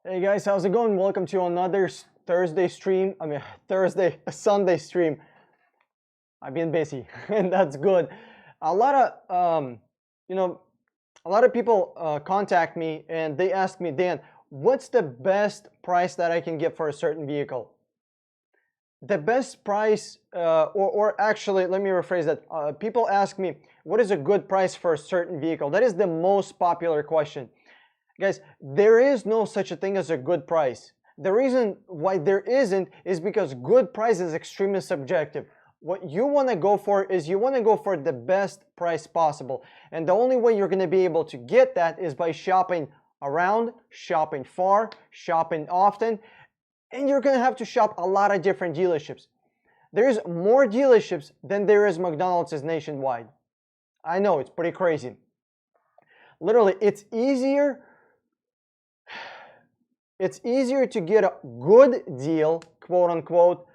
Hey guys, how's it going? Welcome to another Thursday stream. Sunday stream. I've been busy, and that's good. A lot of people contact me and they ask me, Dan, what's the best price that I can get for a certain vehicle? The best price, or actually, let me rephrase that. People ask me, what is a good price for a certain vehicle? That is the most popular question. Guys, there is no such a thing as a good price. The reason why there isn't is because good price is extremely subjective. What you want to go for is you want to go for the best price possible. And the only way you're going to be able to get that is by shopping around, shopping far, shopping often, and you're going to have to shop a lot of different dealerships. There's more dealerships than there is McDonald's nationwide. I know, it's pretty crazy. Literally, it's easier to get a good deal, quote unquote,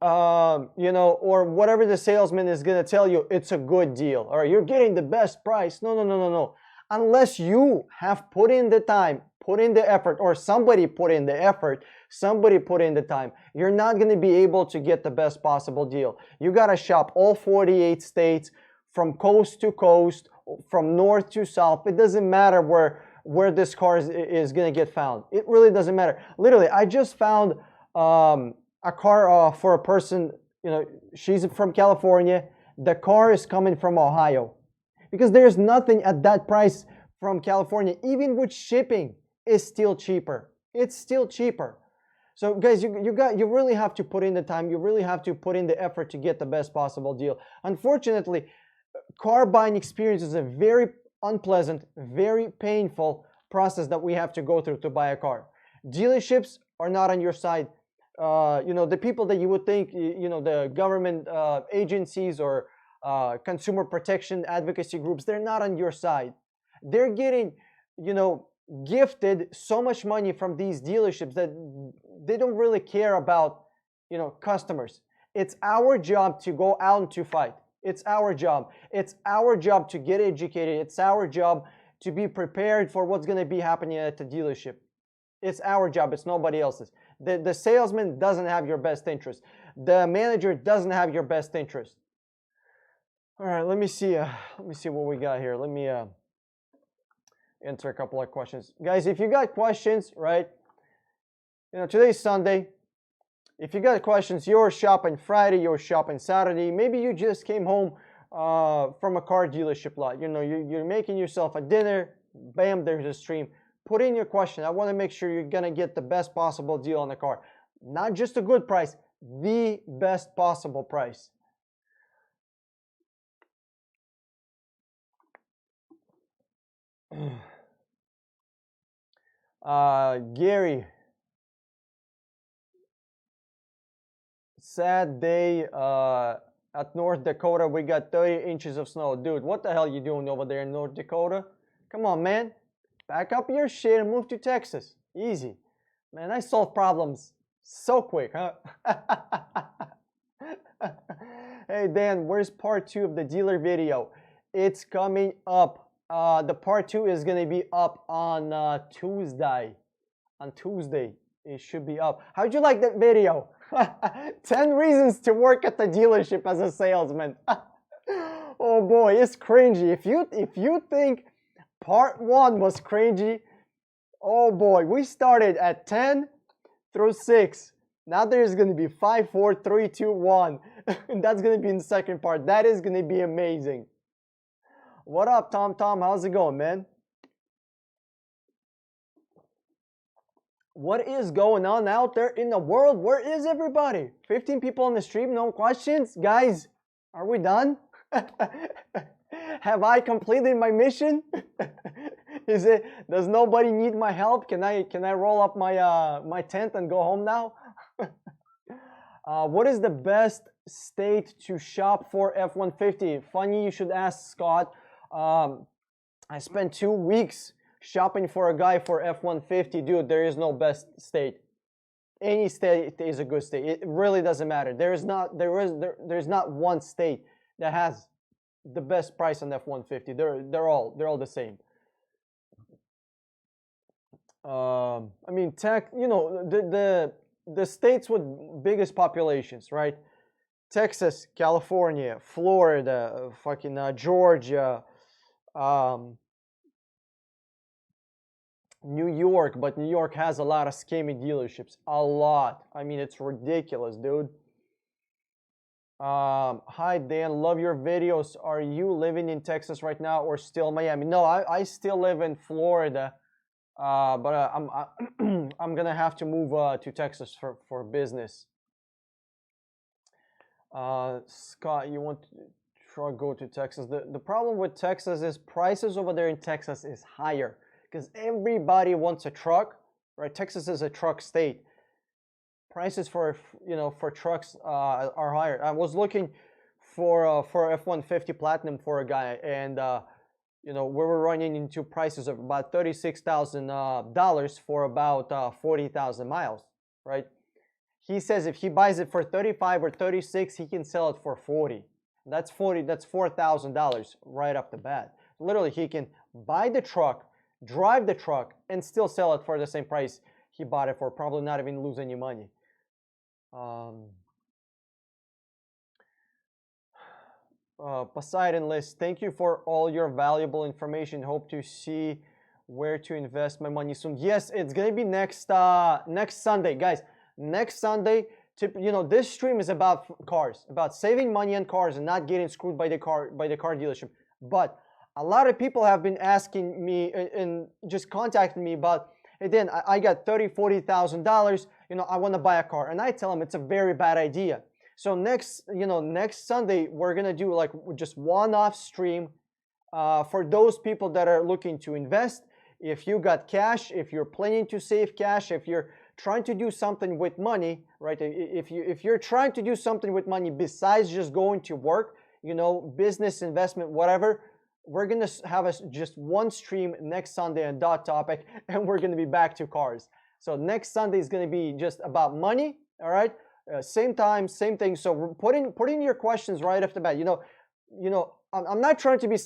or whatever the salesman is going to tell you, it's a good deal, or you're getting the best price. No. Unless you have put in the time, put in the effort, or somebody put in the effort, somebody put in the time, you're not going to be able to get the best possible deal. You got to shop all 48 states, from coast to coast, from north to south. It doesn't matter where this car is going to get found. It really doesn't matter. Literally, I just found a car for a person, she's from California. The car is coming from Ohio. Because there's nothing at that price from California. Even with shipping, it's still cheaper. It's still cheaper. So guys, you really have to put in the time. You really have to put in the effort to get the best possible deal. Unfortunately, car buying experience is a very unpleasant, very painful process that we have to go through to buy a car. Dealerships are not on your side. The people that you would think, the government agencies or consumer protection advocacy groups, they're not on your side. They're getting, gifted so much money from these dealerships that they don't really care about, customers. It's our job to go out and to fight. It's our job. It's our job to get educated. It's our job to be prepared for what's going to be happening at the dealership. It's our job. It's nobody else's. The salesman doesn't have your best interest. The manager doesn't have your best interest. All right, let me see what we got here. Let me answer a couple of questions. Guys, if you got questions, right? Today's Sunday. If you got questions, you're shopping Friday, you're shopping Saturday, maybe you just came home from a car dealership lot. You're making yourself a dinner, bam, there's a stream. Put in your question. I want to make sure you're going to get the best possible deal on the car. Not just a good price, the best possible price. Gary. Sad day at North Dakota. We got 30 inches of snow. Dude, what the hell are you doing over there in North Dakota? Come on, man. Pack up your shit and move to Texas. Easy. Man, I solve problems so quick, huh? Hey, Dan, where's part 2 of the dealer video? It's coming up. The part 2 is going to be up on Tuesday. On Tuesday, it should be up. How'd you like that video? 10 reasons to work at the dealership as a salesman. Oh boy, it's cringy. If you think part 1 was cringy, oh boy, we started at 10 through 6. Now there's going to be 5, 4, 3, 2, 1. And that's going to be in the second part. That is going to be amazing. What up, Tom? How's it going, man? What is going on out there in the world? Where is everybody? 15 people on the stream, no questions? Guys, are we done? Have I completed my mission? Does nobody need my help? Can I roll up my tent and go home now? What is the best state to shop for F-150? Funny you should ask, Scott. I spent 2 weeks shopping for a guy for F-150. Dude, there is no best state. Any state is a good state. It really doesn't matter. There's not one state that has the best price on F-150. They're all the same. I mean, the states with biggest populations, right? Texas, California, Florida, fucking Georgia, um, New York, but New York has a lot of scammy dealerships. A lot. I mean, it's ridiculous, dude. Hi, Dan. Love your videos. Are you living in Texas right now or still Miami? No, I still live in Florida. But I'm gonna have to move to Texas for business. Scott, you want to try go to Texas? The problem with Texas is prices over there in Texas is higher because everybody wants a truck, right? Texas is a truck state. Prices for for trucks are higher. I was looking for F-150 Platinum for a guy, and we were running into prices of about $36,000 for about 40,000 miles, right? He says if he buys it for 35 or 36, he can sell it for 40. That's $4,000 right off the bat. Literally, he can buy the truck, drive the truck, and still sell it for the same price he bought it for, probably not even lose any money. Poseidon List, thank you for all your valuable information. Hope to see where to invest my money soon. Yes, it's gonna be next Sunday, guys. Next Sunday. This stream is about cars, about saving money on cars and not getting screwed by the car dealership. But a lot of people have been asking me and just contacting me about, hey, Dan, I got $30,000-$40,000. I want to buy a car, and I tell them it's a very bad idea. So next Sunday we're gonna do like just one-off stream for those people that are looking to invest. If you got cash, if you're planning to save cash, if you're trying to do something with money, right? If you're trying to do something with money besides just going to work, business, investment, whatever, we're gonna have just one stream next Sunday on that topic, and we're gonna be back to cars. So next Sunday is gonna be just about money, all right? Same time, same thing. So put in your questions right off the bat. I'm not trying to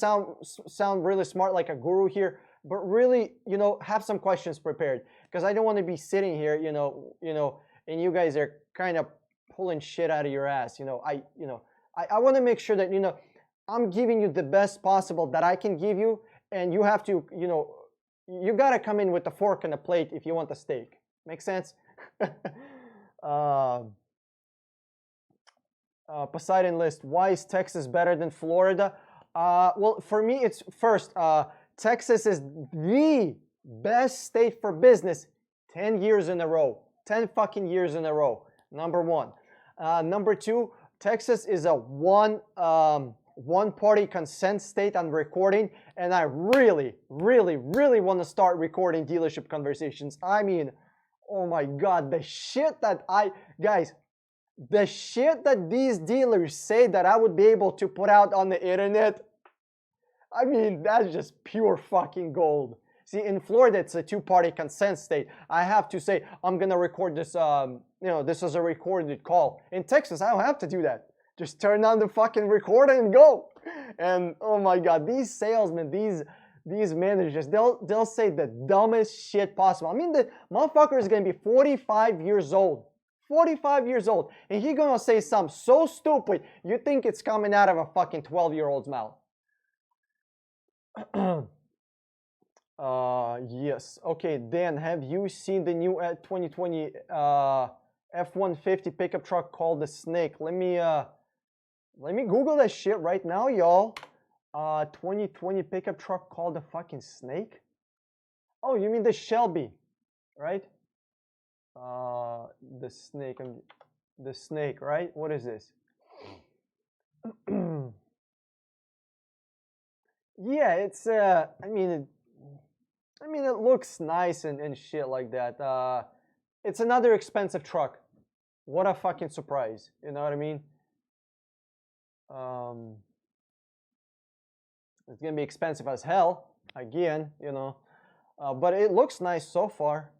sound really smart like a guru here, but really, have some questions prepared, because I don't want to be sitting here, and you guys are kind of pulling shit out of your ass. I want to make sure that I'm giving you the best possible that I can give you, and you have to, you gotta come in with a fork and a plate if you want the steak. Make sense? Poseidon List, why is Texas better than Florida? Well, for me, it's first, Texas is the best state for business 10 years in a row. 10 fucking years in a row. Number one. Number two, Texas is a one-party consent state on recording, and I really, really, really want to start recording dealership conversations. I mean, oh my God, the shit that these dealers say that I would be able to put out on the internet, I mean, that's just pure fucking gold. See, in Florida, it's a two-party consent state. I have to say, I'm gonna record this, this is a recorded call. In Texas, I don't have to do that. Just turn on the fucking recorder and go. And oh my God, these salesmen, these managers, they'll say the dumbest shit possible. I mean, the motherfucker is gonna be 45 years old. 45 years old, and he's gonna say something so stupid you think it's coming out of a fucking 12-year-old's mouth. Yes. Okay, Dan, have you seen the new 2020 F-150 pickup truck called the Snake? Let me Google that shit right now, y'all. 2020 pickup truck called the fucking Snake? Oh, you mean the Shelby, right? The Snake, right? What is this? Yeah, it's I mean it looks nice and shit like that. It's another expensive truck. What a fucking surprise. You know what I mean? It's gonna be expensive as hell again, but it looks nice so far.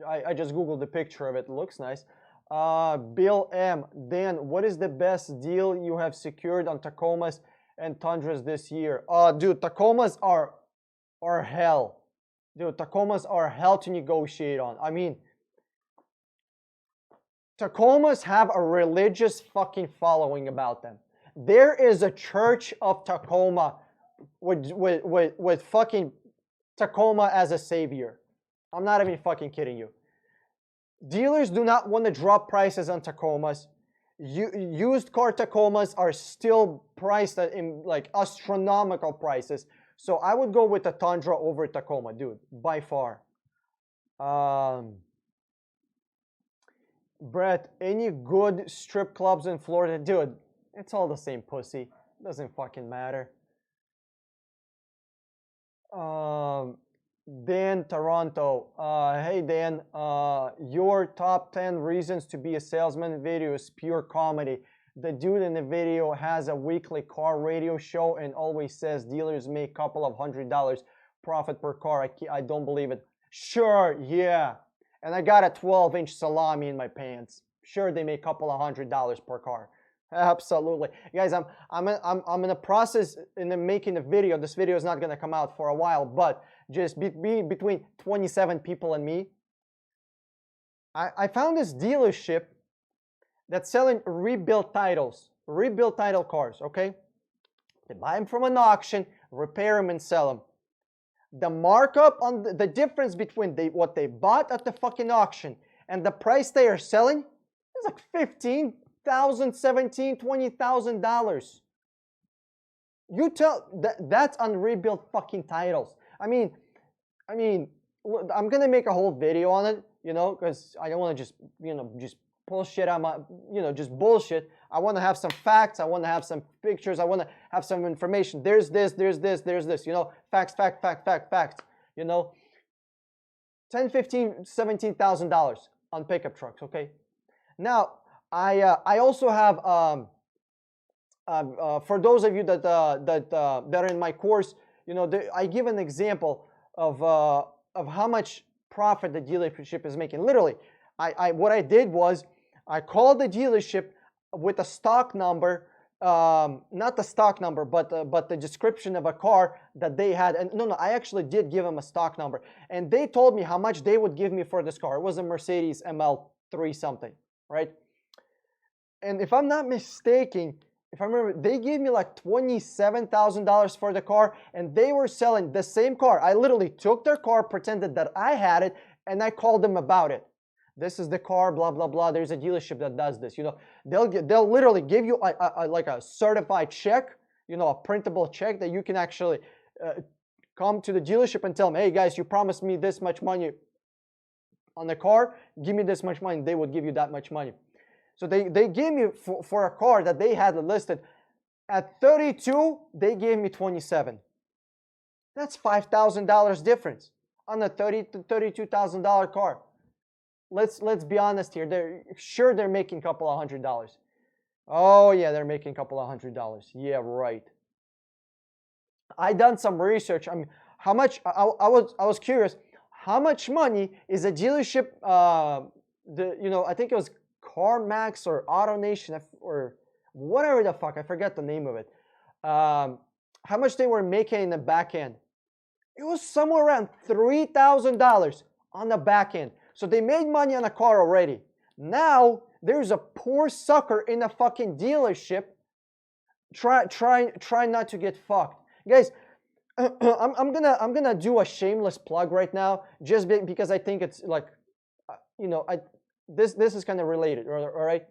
I just googled the picture of it. It looks nice. Bill M. Dan, what is the best deal you have secured on Tacomas and Tundras this year? Dude, Tacomas are hell. Dude, Tacomas are hell to negotiate on. I mean, Tacomas have a religious fucking following about them. There is a church of Tacoma with fucking Tacoma as a savior. I'm not even fucking kidding you. Dealers do not want to drop prices on Tacomas. Used car Tacomas are still priced in like astronomical prices. So I would go with the Tundra over Tacoma, dude, by far. Brett, any good strip clubs in Florida? Dude, it's all the same pussy. Doesn't fucking matter. Dan Toronto. Hey Dan, your top 10 reasons to be a salesman video is pure comedy. The dude in the video has a weekly car radio show and always says dealers make a couple of $100 profit per car. I don't believe it. Sure, yeah. And I got a 12-inch salami in my pants. Sure, they make a couple of $100 per car. Absolutely, guys. I'm in a process in making the video. This video is not gonna come out for a while, but just between 27 people and me, I found this dealership that's selling rebuilt titles, rebuilt title cars. Okay, they buy them from an auction, repair them, and sell them. The markup on the difference between what they bought at the fucking auction and the price they are selling is like $15,000, $17,000, $20,000. You tell that's on rebuilt fucking titles. I mean, I'm gonna make a whole video on it, you know, because I don't want to just, you know, just bullshit. Just bullshit. I want to have some facts. I want to have some pictures. I want to have some information. There's this. You know, facts. You know, $10,000, $15,000, $17,000 on pickup trucks. Okay. Now, I also have for those of you that are in my course, you know, I give an example of how much profit the dealership is making. Literally, what I did was I called the dealership with a stock number, not the stock number, but the description of a car that they had. And no, I actually did give them a stock number, and they told me how much they would give me for this car. It was a Mercedes ML3 something, right? And if I'm not mistaken, if I remember, they gave me like $27,000 for the car, and they were selling the same car. I literally took their car, pretended that I had it, and I called them about it. This is the car, blah, blah, blah. There's a dealership that does this. You know, they'll literally give you like a certified check, you know, a printable check that you can actually come to the dealership and tell them, hey guys, you promised me this much money on the car. Give me this much money. They would give you that much money. So they gave me for a car that they had listed at 32, they gave me 27. That's $5,000 difference on a $30,000 to $32,000 car. Let's be honest here. They're making a couple of $100. Oh yeah, they're making a couple of $100. Yeah, right. I done some research. I mean, how much? I was curious. How much money is a dealership? I think it was CarMax or AutoNation or whatever the fuck. I forget the name of it. How much they were making in the back end? It was somewhere around $3,000 on the back end. So they made money on a car already. Now there's a poor sucker in a fucking dealership try not to get fucked. Guys, I'm gonna do a shameless plug right now, just because I think it's like, you know, this is kind of related. All right.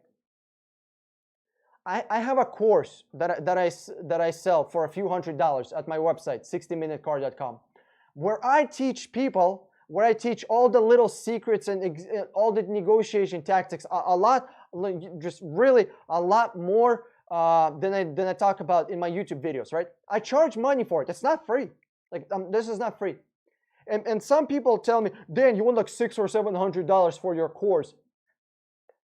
I have a course that I sell for a few $100s at my website, 60minutecar.com, where I teach people. Where I teach all the little secrets and all the negotiation tactics, a lot, just really a lot more than I talk about in my YouTube videos, right? I charge money for it. It's not free. Like this is not free. And some people tell me, Dan, you want like $600 or $700 for your course?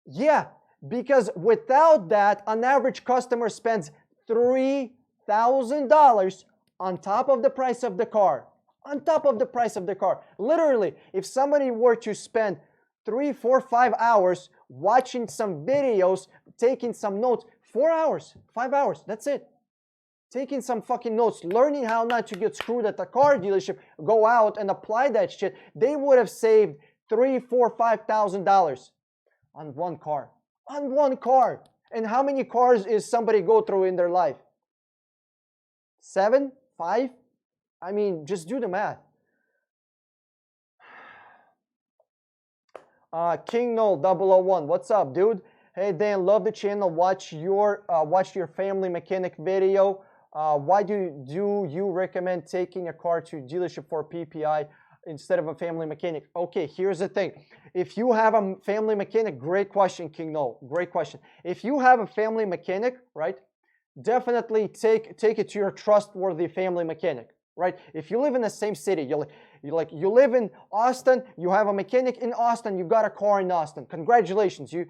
Yeah, because without that, an average customer spends $3,000 on top of the price of the car. On top of the price of the car. Literally, if somebody were to spend 3, 4, 5 hours watching some videos, taking some notes, 4 hours, 5 hours, that's it. taking some fucking notes, learning how not to get screwed at the car dealership, go out and apply that shit, they would have saved $3,000, $4,000, $5,000 on one car. On one car. And how many cars is somebody go through in their life? 7? 5? I mean, just do the math. King Noel 001, what's up, dude? Hey Dan, love the channel. Watch your family mechanic video. Why do you recommend taking a car to dealership for PPI instead of a family mechanic? Okay, here's the thing. If you have a family mechanic, great question, King Noel. Great question. If you have a family mechanic, right, definitely take it to your trustworthy family mechanic, right? If you live in the same city, you live in Austin, you have a mechanic in Austin, you got a car in Austin. Congratulations, you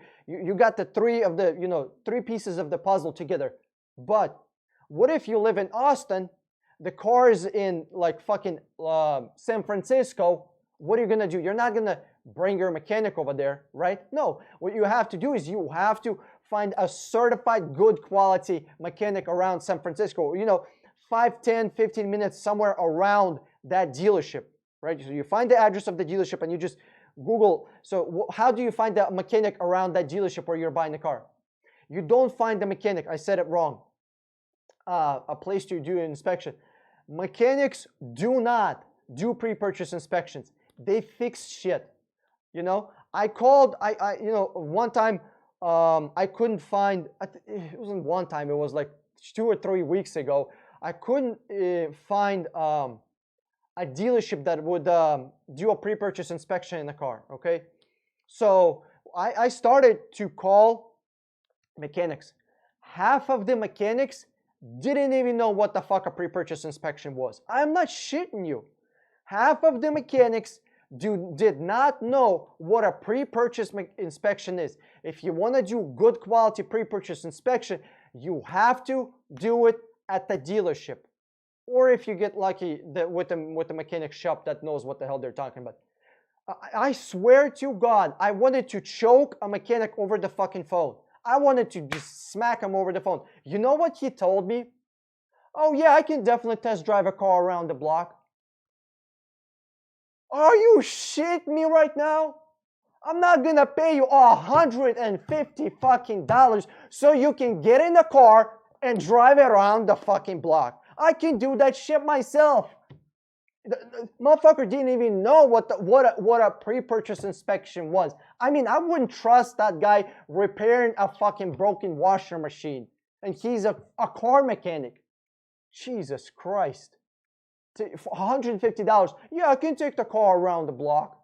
got the three pieces of the puzzle together. But what if you live in Austin, the car is in like fucking San Francisco? What are you gonna do? You're not gonna bring your mechanic over there, right? No, what you have to do is you have to find a certified good quality mechanic around San Francisco, 5, 10, 15 minutes somewhere around that dealership, right? So you find the address of the dealership and you just Google. So how do you find the mechanic around that dealership where you're buying the car? You don't find the mechanic. I said it wrong. A place to do an inspection. Mechanics do not do pre-purchase inspections. They fix shit. I called, one time I couldn't find, it wasn't one time, it was like 2 or 3 weeks ago. I couldn't find a dealership that would do a pre-purchase inspection in the car, okay? So I started to call mechanics. Half of the mechanics didn't even know what the fuck a pre-purchase inspection was. I'm not shitting you. Half of the mechanics did not know what a pre-purchase inspection is. If you want to do good quality pre-purchase inspection, you have to do it at the dealership. Or if you get lucky with the mechanic shop that knows what the hell they're talking about. I swear to God, I wanted to choke a mechanic over the fucking phone. I wanted to just smack him over the phone. You know what he told me? Oh yeah, I can definitely test drive a car around the block. Are you shitting me right now? I'm not gonna pay you $150 fucking dollars so you can get in the car and drive it around the fucking block. I can do that shit myself. The motherfucker didn't even know what a pre-purchase inspection was. I mean, I wouldn't trust that guy repairing a fucking broken washer machine. And he's a car mechanic. Jesus Christ. For $150, yeah, I can take the car around the block.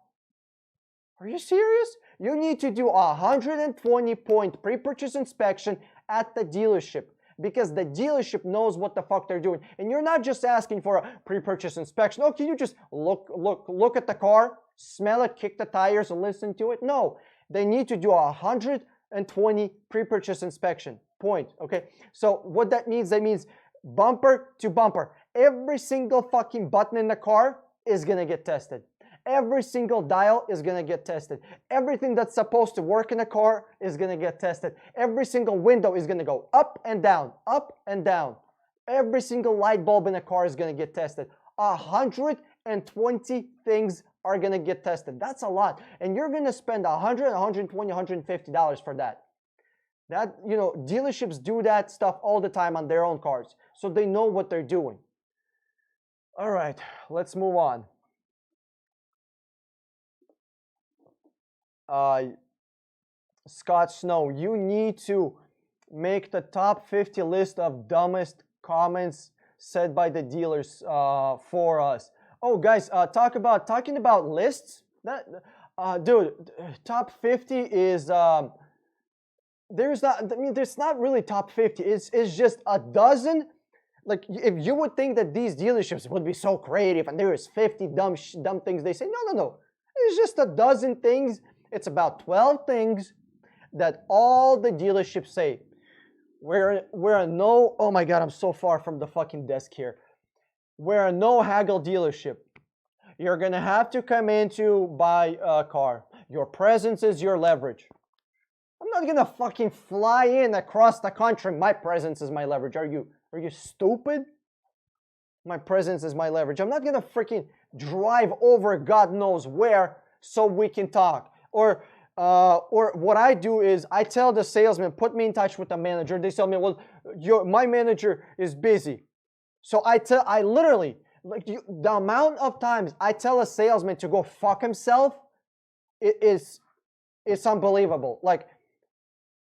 Are you serious? You need to do a 120-point pre-purchase inspection at the dealership, because the dealership knows what the fuck they're doing. And you're not just asking for a pre-purchase inspection. Oh, can you just look at the car, smell it, kick the tires, and listen to it? No, they need to do a 120 pre-purchase inspection point, okay? So what that means bumper to bumper. Every single fucking button in the car is gonna get tested. Every single dial is gonna get tested. Everything that's supposed to work in a car is gonna get tested. Every single window is gonna go up and down, up and down. Every single light bulb in a car is gonna get tested. 120 things are gonna get tested. That's a lot. And you're gonna spend $100, $120, $150 for that. Dealerships do that stuff all the time on their own cars. So they know what they're doing. All right, let's move on. Scott Snow, you need to make the top 50 list of dumbest comments said by the dealers for us. Oh, guys, talking about lists. Dude, top 50 is there's not really top 50. It's just a dozen. Like, if you would think that these dealerships would be so creative and there is 50 dumb things they say, no. It's just a dozen things. It's about 12 things that all the dealerships say. We're a no, oh my God, I'm so far from the fucking desk here. We're a no haggle dealership. You're gonna have to come in to buy a car. Your presence is your leverage. I'm not gonna fucking fly in across the country. My presence is my leverage. Are you Are you stupid? My presence is my leverage. I'm not gonna freaking drive over God knows where so we can talk. Or what I do is I tell the salesman, put me in touch with the manager. They tell me, well, my manager is busy. So I literally, like, the amount of times I tell a salesman to go fuck himself, it's unbelievable. Like,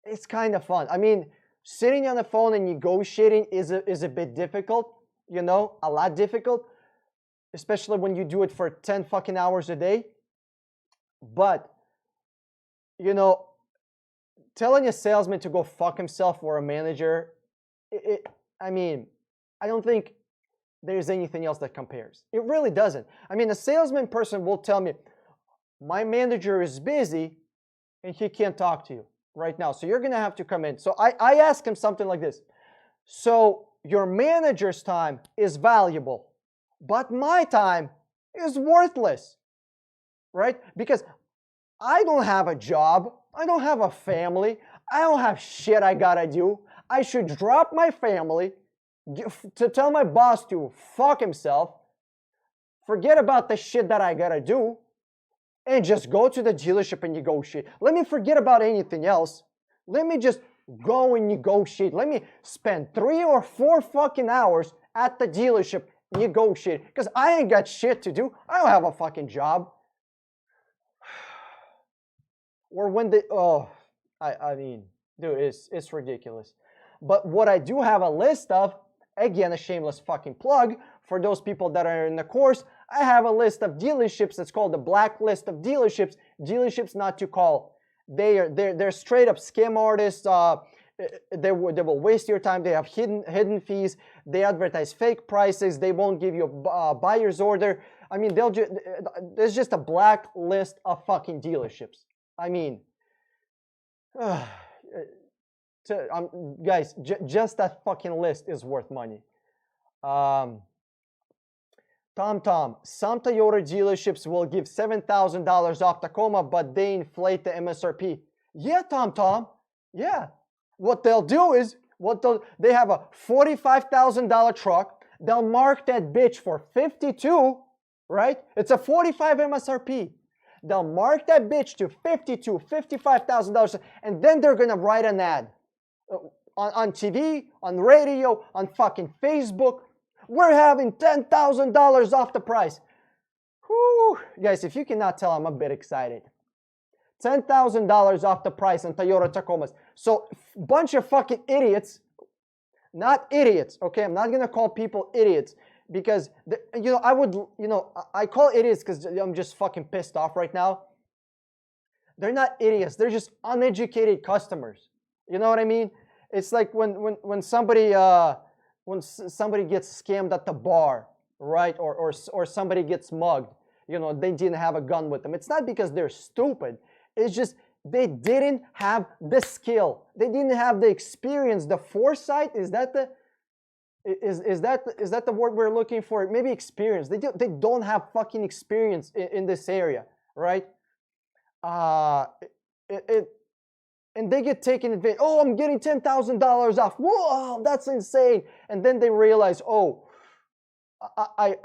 it's kind of fun. I mean, sitting on the phone and negotiating is a bit difficult, you know, a lot difficult, especially when you do it for 10 fucking hours a day. But, you know, telling a salesman to go fuck himself or a manager, I mean, I don't think there's anything else that compares. It really doesn't. I mean, a salesman person will tell me, my manager is busy and he can't talk to you right now, so you're gonna have to come in. So I ask him something like this. So your manager's time is valuable, but my time is worthless, right? Because I don't have a job, I don't have a family, I don't have shit I gotta do. I should drop my family to tell my boss to fuck himself, forget about the shit that I gotta do, and just go to the dealership and negotiate. Let me forget about anything else. Let me just go and negotiate. Let me spend 3 or 4 fucking hours at the dealership negotiating, because I ain't got shit to do. I don't have a fucking job. Or when they, I mean, dude, it's ridiculous. But what I do have a list of, again, a shameless fucking plug for those people that are in the course, I have a list of dealerships. It's called the black list of dealerships. Dealerships not to call. They're straight up scam artists. They will waste your time. They have hidden fees. They advertise fake prices. They won't give you a buyer's order. I mean, there's just a black list of fucking dealerships. I mean, guys, just that fucking list is worth money. Tom, some Toyota dealerships will give $7,000 off Tacoma, but they inflate the MSRP. Yeah, Tom. Yeah. What they'll do is, they have a $45,000 truck. They'll mark that bitch for 52, right? It's a 45 MSRP. They'll mark that bitch to $55,000, and then they're gonna write an ad on TV, on radio, on fucking Facebook. We're having $10,000 off the price. Whew. Guys, if you cannot tell, I'm a bit excited. $10,000 off the price on Toyota Tacomas. So, bunch of fucking idiots, not idiots, okay? I'm not gonna call people idiots because, I call idiots because I'm just fucking pissed off right now. They're not idiots, they're just uneducated customers. You know what I mean? It's like when somebody gets scammed at the bar, right? Or somebody gets mugged, they didn't have a gun with them. It's not because they're stupid. It's just they didn't have the skill. They didn't have the experience, the foresight. Is that the word we're looking for? Maybe experience. They don't have fucking experience in this area, right? And they get taken advantage. Oh, I'm getting $10,000 off. Whoa, that's insane. And then they realize, oh, I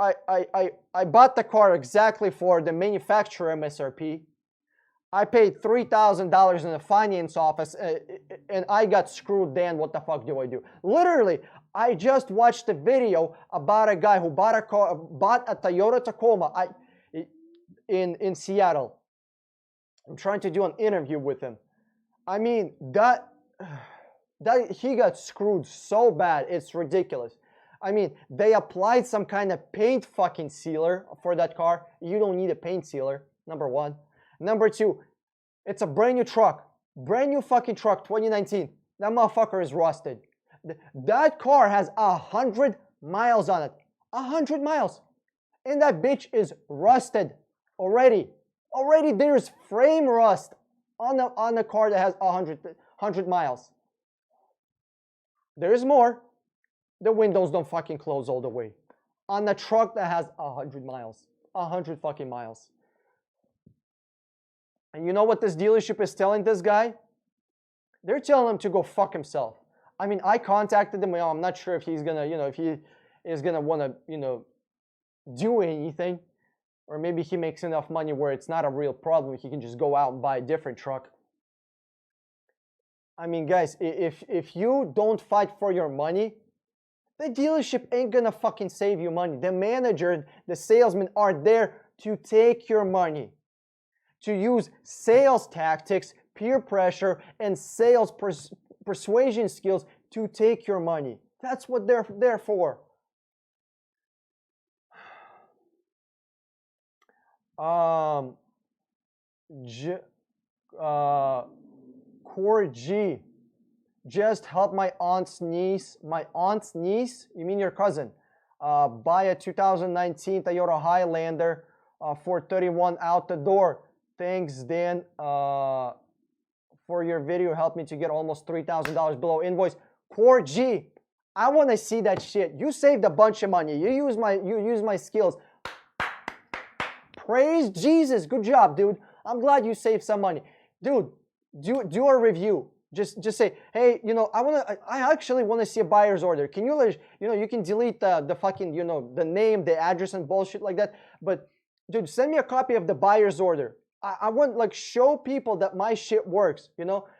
bought the car exactly for the manufacturer MSRP. I paid $3,000 in the finance office, and I got screwed. Then what the fuck do I do? Literally, I just watched a video about a guy who bought a Toyota Tacoma in Seattle. I'm trying to do an interview with him. I mean, that he got screwed so bad, it's ridiculous. I mean, they applied some kind of paint fucking sealer for that car. You don't need a paint sealer, number one. Number two, it's a brand new truck. Brand new fucking truck, 2019. That motherfucker is rusted. That car has 100 miles on it. 100 miles. And that bitch is rusted already. Already there's frame rust on the car that has 100 miles. There's more. The windows don't fucking close all the way. On the truck that has 100 miles. 100 fucking miles. And you know what this dealership is telling this guy? They're telling him to go fuck himself. I mean, I contacted him. I'm not sure if he's gonna, if he is gonna want to, do anything, or maybe he makes enough money where it's not a real problem. He can just go out and buy a different truck. I mean, guys, if you don't fight for your money, the dealership ain't gonna fucking save you money. The manager, the salesmen are there to take your money, to use sales tactics, peer pressure, and sales persuasion skills to take your money. That's what they're there for. Core G. Just help my aunt's niece. My aunt's niece? You mean your cousin? Buy a 2019 Toyota Highlander for $31 out the door. Thanks, Dan, for your video. Help me to get almost $3,000 below invoice. Core G, I want to see that shit. You saved a bunch of money. You use my skills. Praise Jesus. Good job, dude. I'm glad you saved some money. Dude, do a review. Just say, hey, I actually want to see a buyer's order. Can you, you can delete the fucking, the name, the address and bullshit like that. But dude, send me a copy of the buyer's order. I want, show people that my shit works,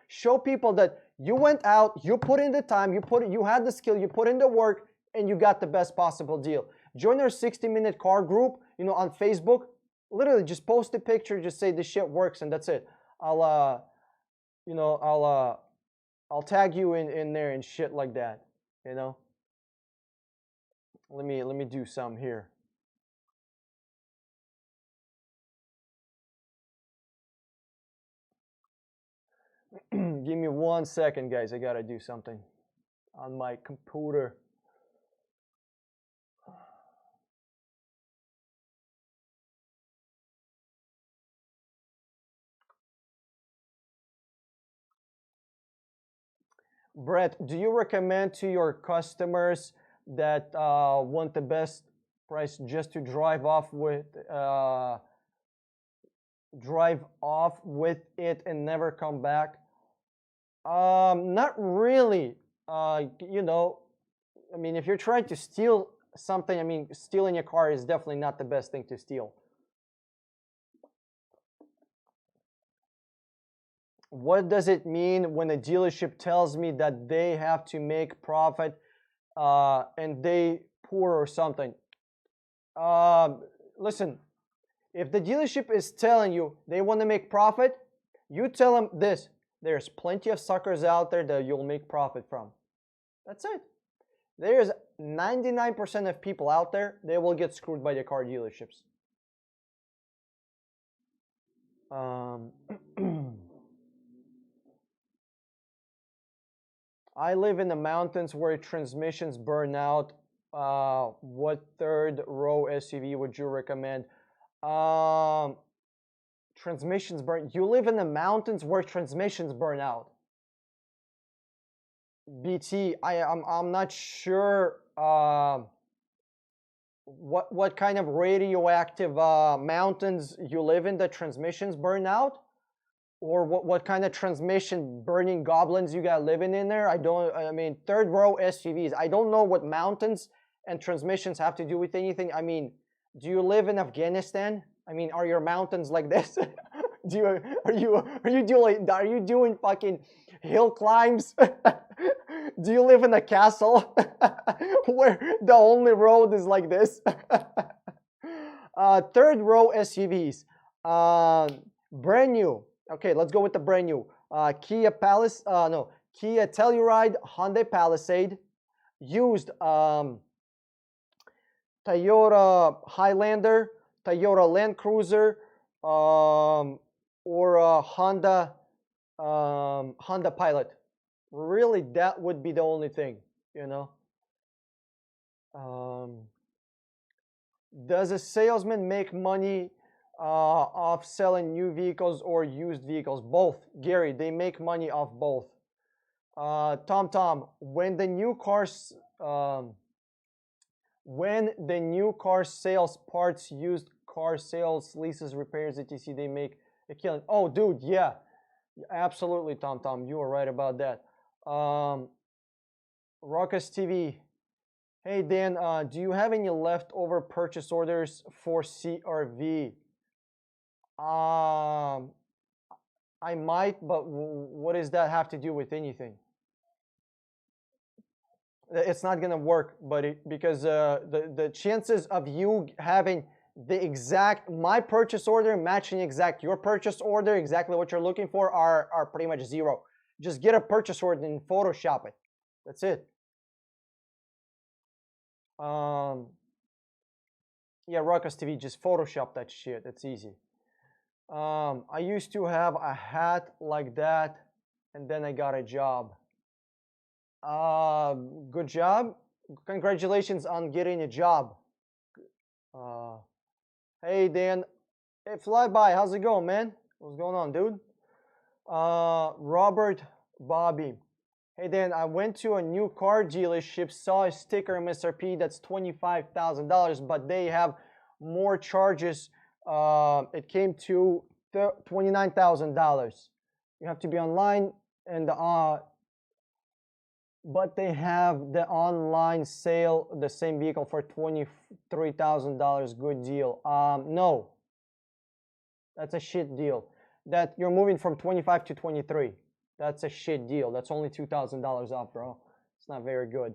show people that you went out, you put in the time, you had the skill, you put in the work, and you got the best possible deal. Join our 60-minute car group, on Facebook. Literally just post a picture, just say this shit works, and that's it. I'll tag you in there and shit like that, Let me do some here. Give me 1 second, guys. I gotta do something on my computer. Brett, do you recommend to your customers that want the best price just to drive off with it and never come back? Not really. I mean, if you're trying to steal something, I mean, stealing a car is definitely not the best thing to steal. What does it mean when a dealership tells me that they have to make profit and they poor or something? Listen, if the dealership is telling you they want to make profit, you tell them this: there's plenty of suckers out there that you'll make profit from. That's it. There's 99% of people out there, they will get screwed by the car dealerships. I live in the mountains where transmissions burn out. What third row SUV would you recommend? Transmissions burn. You live in the mountains where transmissions burn out. BT, I'm not sure what kind of radioactive mountains you live in that transmissions burn out, or what kind of transmission burning goblins you got living in there. I mean, third row SUVs. I don't know what mountains and transmissions have to do with anything. I mean, do you live in Afghanistan? I mean, are your mountains like this? Are you doing fucking hill climbs? Do you live in a castle where the only road is like this? Third row SUVs. Brand new. Okay, let's go with the brand new. Kia Telluride, Hyundai Palisade, used Toyota Highlander, Toyota Land Cruiser, or Honda Pilot. Really, that would be the only thing, Does a salesman make money off selling new vehicles or used vehicles? Both, Gary. They make money off both. Tom, when the new car sales, parts, used car sales, leases, repairs, etc., they make a killing. Oh, dude, yeah, absolutely, Tom. You are right about that. Ruckus TV. Hey Dan, do you have any leftover purchase orders for CRV? I might, but what does that have to do with anything? It's not gonna work, buddy, because the chances of you having the exact my purchase order matching exact your purchase order, exactly what you're looking for, are pretty much zero. Just get a purchase order and Photoshop it. That's it. Yeah, Ruckus TV, just Photoshop that shit. It's easy. I used to have a hat like that, and then I got a job. Good job. Congratulations on getting a job. Hey Dan, hey Flyby, how's it going, man? What's going on, dude? Robert Bobby. Hey Dan, I went to a new car dealership, saw a sticker MSRP that's $25,000, but they have more charges. It came to $29,000. You have to be online, and but they have the online sale, the same vehicle for $23,000. Good deal. No, that's a shit deal. That you're moving from 25 to 23. That's a shit deal. That's only $2,000 off, bro. It's not very good.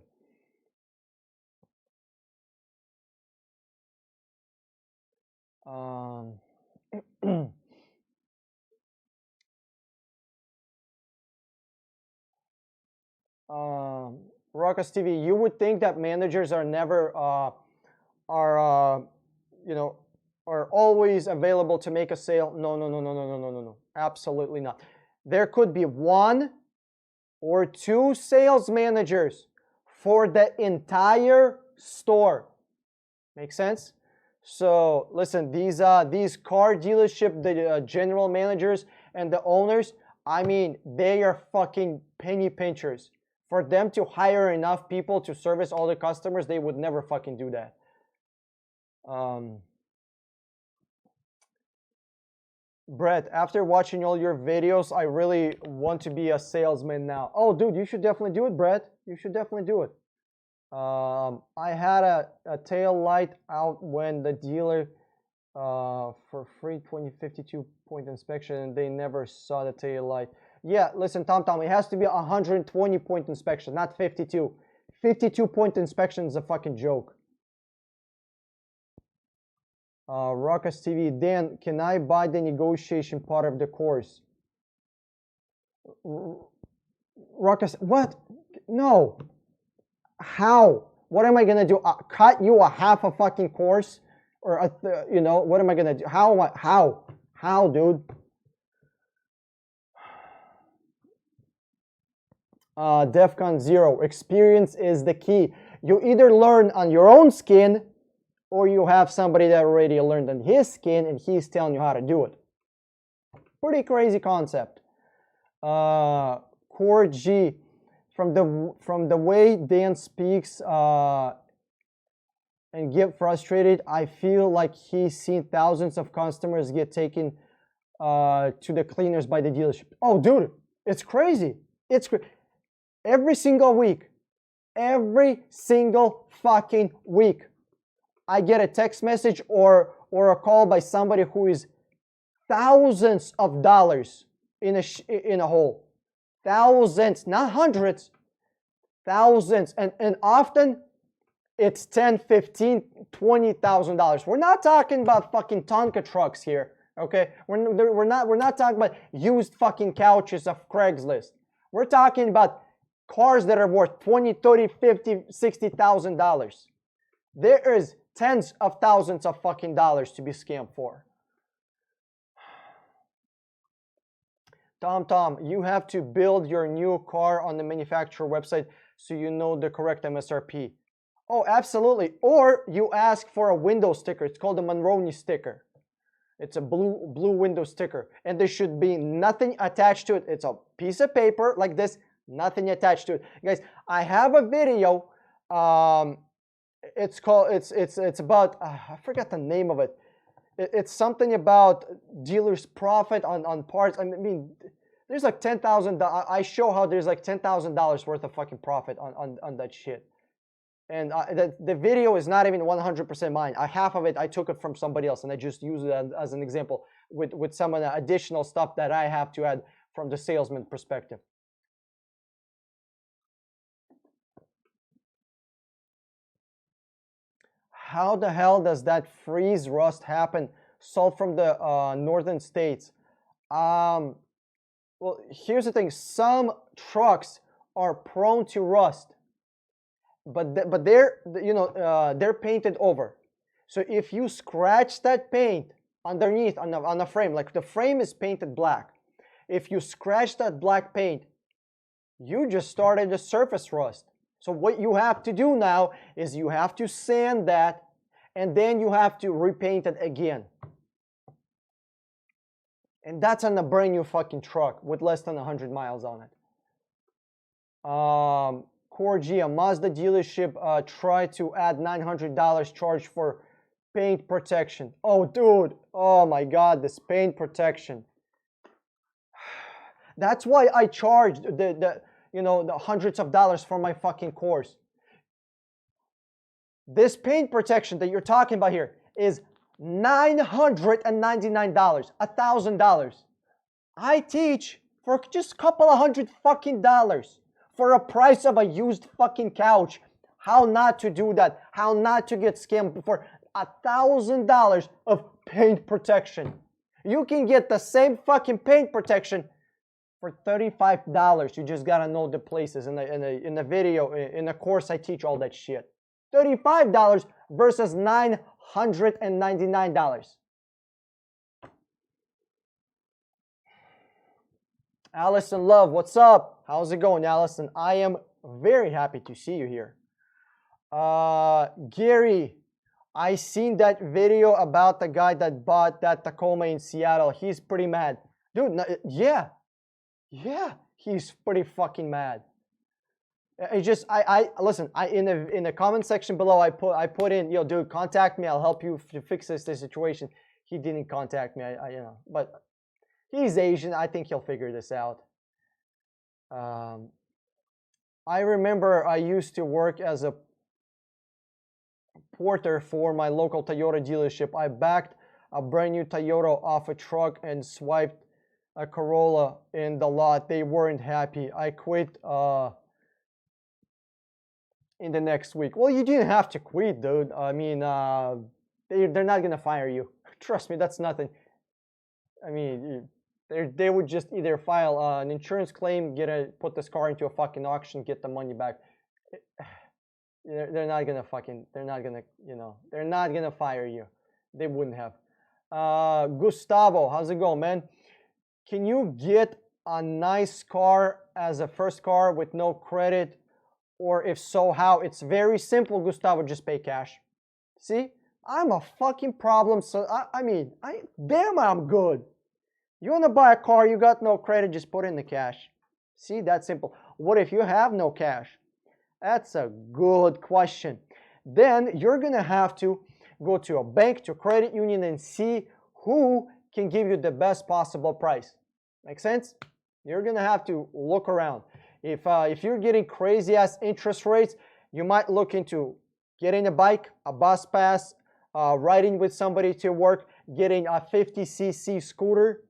Ruckus TV, you would think that managers are never you know, are always available to make a sale. No, no, no, no, no, no, no, no, no. Absolutely not. There could be 1 or 2 sales managers for the entire store. Make sense? So listen, these car dealership, the general managers and the owners, I mean, they are fucking penny pinchers. For them to hire enough people to service all the customers, they would never fucking do that. Brett, after watching all your videos, I really want to be a salesman now. Oh, dude, you should definitely do it, Brett. You should definitely do it. I had a tail light out when the dealer for free 2052 point inspection, and they never saw the tail light. Yeah, listen, Tom, it has to be 120 point inspection, not 52. 52 point inspection is a fucking joke. Ruckus TV, Dan, can I buy the negotiation part of the course? Ruckus, what? No. How? What am I gonna do? Cut you a half a fucking course, or you know, what am I gonna do? How, dude? DEFCON 0. Experience is the key. You either learn on your own skin, or you have somebody that already learned on his skin and he's telling you how to do it. Pretty crazy concept. Core G, from the way Dan speaks and get frustrated, I feel like he's seen thousands of customers get taken to the cleaners by the dealership. Oh, dude, it's crazy. It's every single week, every single fucking week, I get a text message or a call by somebody who is thousands of dollars in a hole. Thousands, not hundreds, thousands, and often it's $10, $15, $20,000. We're not talking about fucking Tonka trucks here, okay? We're not talking about used fucking couches of Craigslist. We're talking about cars that are worth $20, $30, $50, $60,000. There is tens of thousands of fucking dollars to be scammed for. Tom, you have to build your new car on the manufacturer website so you know the correct MSRP. Oh, absolutely. Or you ask for a window sticker. It's called a Monroe New Sticker. It's a blue window sticker. And there should be nothing attached to it. It's a piece of paper like this, nothing attached to it. Guys, I have a video. It's about, I forgot the name of it. It's something about dealers' profit on parts. I mean, There's like $10,000. I show how there's like $10,000 worth of fucking profit on that shit. And the video is not even 100% mine. Half of it, I took it from somebody else, and I just use it as an example with some of the additional stuff that I have to add from the salesman perspective. How the hell does that freeze rust happen? Salt from the northern states. Well, here's the thing. Some trucks are prone to rust, but they're they're painted over. So if you scratch that paint underneath on the frame, like the frame is painted black, if you scratch that black paint, you just started the surface rust. So what you have to do now is you have to sand that, and then you have to repaint it again. And that's on a brand new fucking truck with less than 100 miles on it. Corgi, a Mazda dealership tried to add $900 charge for paint protection. Oh, dude. Oh my God, this paint protection. That's why I charged the hundreds of dollars for my fucking course. This paint protection that you're talking about here is $999, $1,000. I teach for just a couple of $100 fucking dollars for a price of a used fucking couch. How not to do that? How not to get scammed for $1,000 of paint protection? You can get the same fucking paint protection for $35. You just gotta know the places. In the video, in the course, I teach all that shit. $35 versus $999. Allison Love, what's up? How's it going, Allison? I am very happy to see you here. Gary, I seen that video about the guy that bought that Tacoma in Seattle. He's pretty mad. Dude, no, yeah, he's pretty fucking mad. It's just listen. In the comment section below, I put in, yo, dude, contact me. I'll help you to fix this situation. He didn't contact me. But he's Asian. I think he'll figure this out. I remember I used to work as a porter for my local Toyota dealership. I backed a brand new Toyota off a truck and swiped a Corolla in the lot. They weren't happy. I quit in the next week. Well, you didn't have to quit, dude. I mean, they're not gonna fire you. Trust me, that's nothing. I mean, they would just either file an insurance claim, put this car into a fucking auction, get the money back. They're not gonna fire you. They wouldn't have. Gustavo, how's it going, man? Can you get a nice car as a first car with no credit? Or if so, how? It's very simple, Gustavo. Just pay cash. See? I'm a fucking problem. So damn, I'm good. You want to buy a car, you got no credit, just put in the cash. See, that's simple. What if you have no cash? That's a good question. Then you're going to have to go to a bank, to a credit union, and see who can give you the best possible price. Make sense? You're going to have to look around. If you're getting crazy ass interest rates, you might look into getting a bike, a bus pass, riding with somebody to work, getting a 50cc scooter.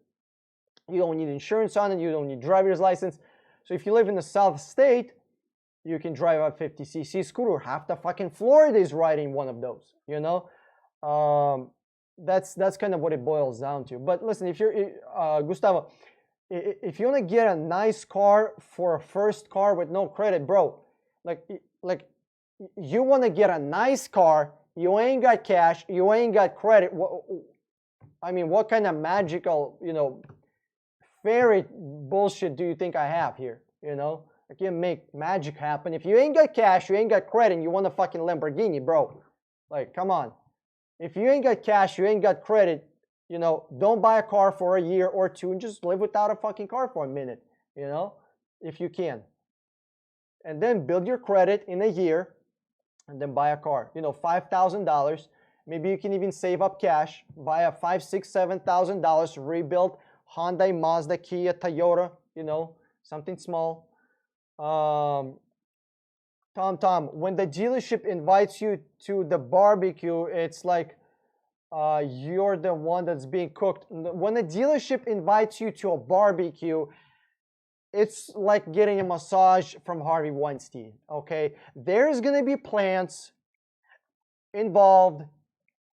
You don't need insurance on it. You don't need driver's license. So if you live in the South State, you can drive a 50cc scooter. Half the fucking Florida is riding one of those. That's kind of what it boils down to. But listen, if you're Gustavo, if you want to get a nice car for a first car with no credit, bro, like you want to get a nice car, you ain't got cash, you ain't got credit. What kind of magical, fairy bullshit do you think I have here? I can make magic happen. If you ain't got cash, you ain't got credit, and you want a fucking Lamborghini, bro. Like, come on. If you ain't got cash, you ain't got credit, don't buy a car for a year or two and just live without a fucking car for a minute, if you can. And then build your credit in a year and then buy a car. $5,000. Maybe you can even save up cash, buy a $5,000, $6,000, $7,000 rebuilt Hyundai, Mazda, Kia, Toyota, you know, something small. Tom, when the dealership invites you to the barbecue, it's like you're the one that's being cooked. When a dealership invites you to a barbecue, it's like getting a massage from Harvey Weinstein, okay? There's gonna be plants involved,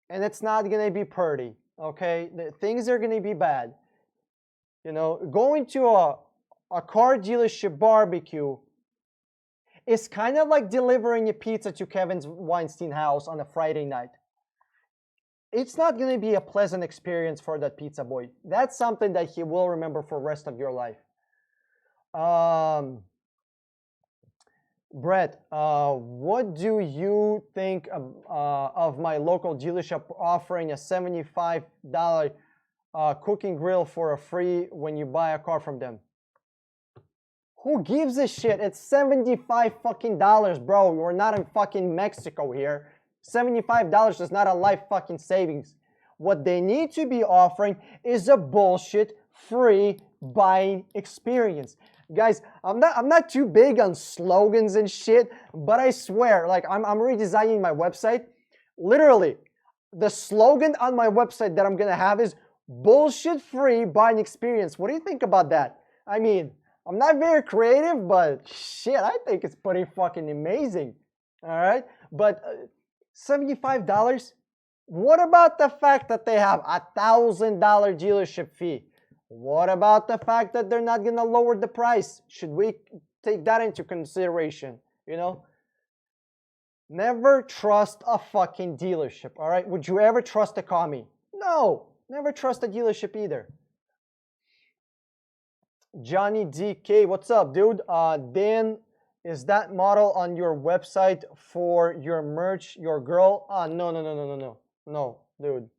and it's not gonna be pretty, okay? Things are gonna be bad. You know, going to a car dealership barbecue is kind of like delivering a pizza to Kevin's Weinstein house on a Friday night. It's not gonna be a pleasant experience for that pizza boy. That's something that he will remember for the rest of your life. Brett, what do you think of my local dealership offering a $75 cooking grill for a free when you buy a car from them? Who gives a shit? It's $75 fucking dollars, bro. We're not in fucking Mexico here. $75 is not a life fucking savings. What they need to be offering is a bullshit free buying experience. Guys, I'm not too big on slogans and shit, but I swear, like I'm redesigning my website. Literally, the slogan on my website that I'm gonna have is bullshit free buying experience. What do you think about that? I mean, I'm not very creative, but shit, I think it's pretty fucking amazing. All right, but $75. What about the fact that they have $1,000 dealership fee? What about the fact that they're not gonna lower the price? Should we take that into consideration? You know, never trust a fucking dealership. All right, would you ever trust a commie? No, never trust a dealership either. Johnny DK, what's up, dude? Dan, is that model on your website for your merch, your girl? No, dude.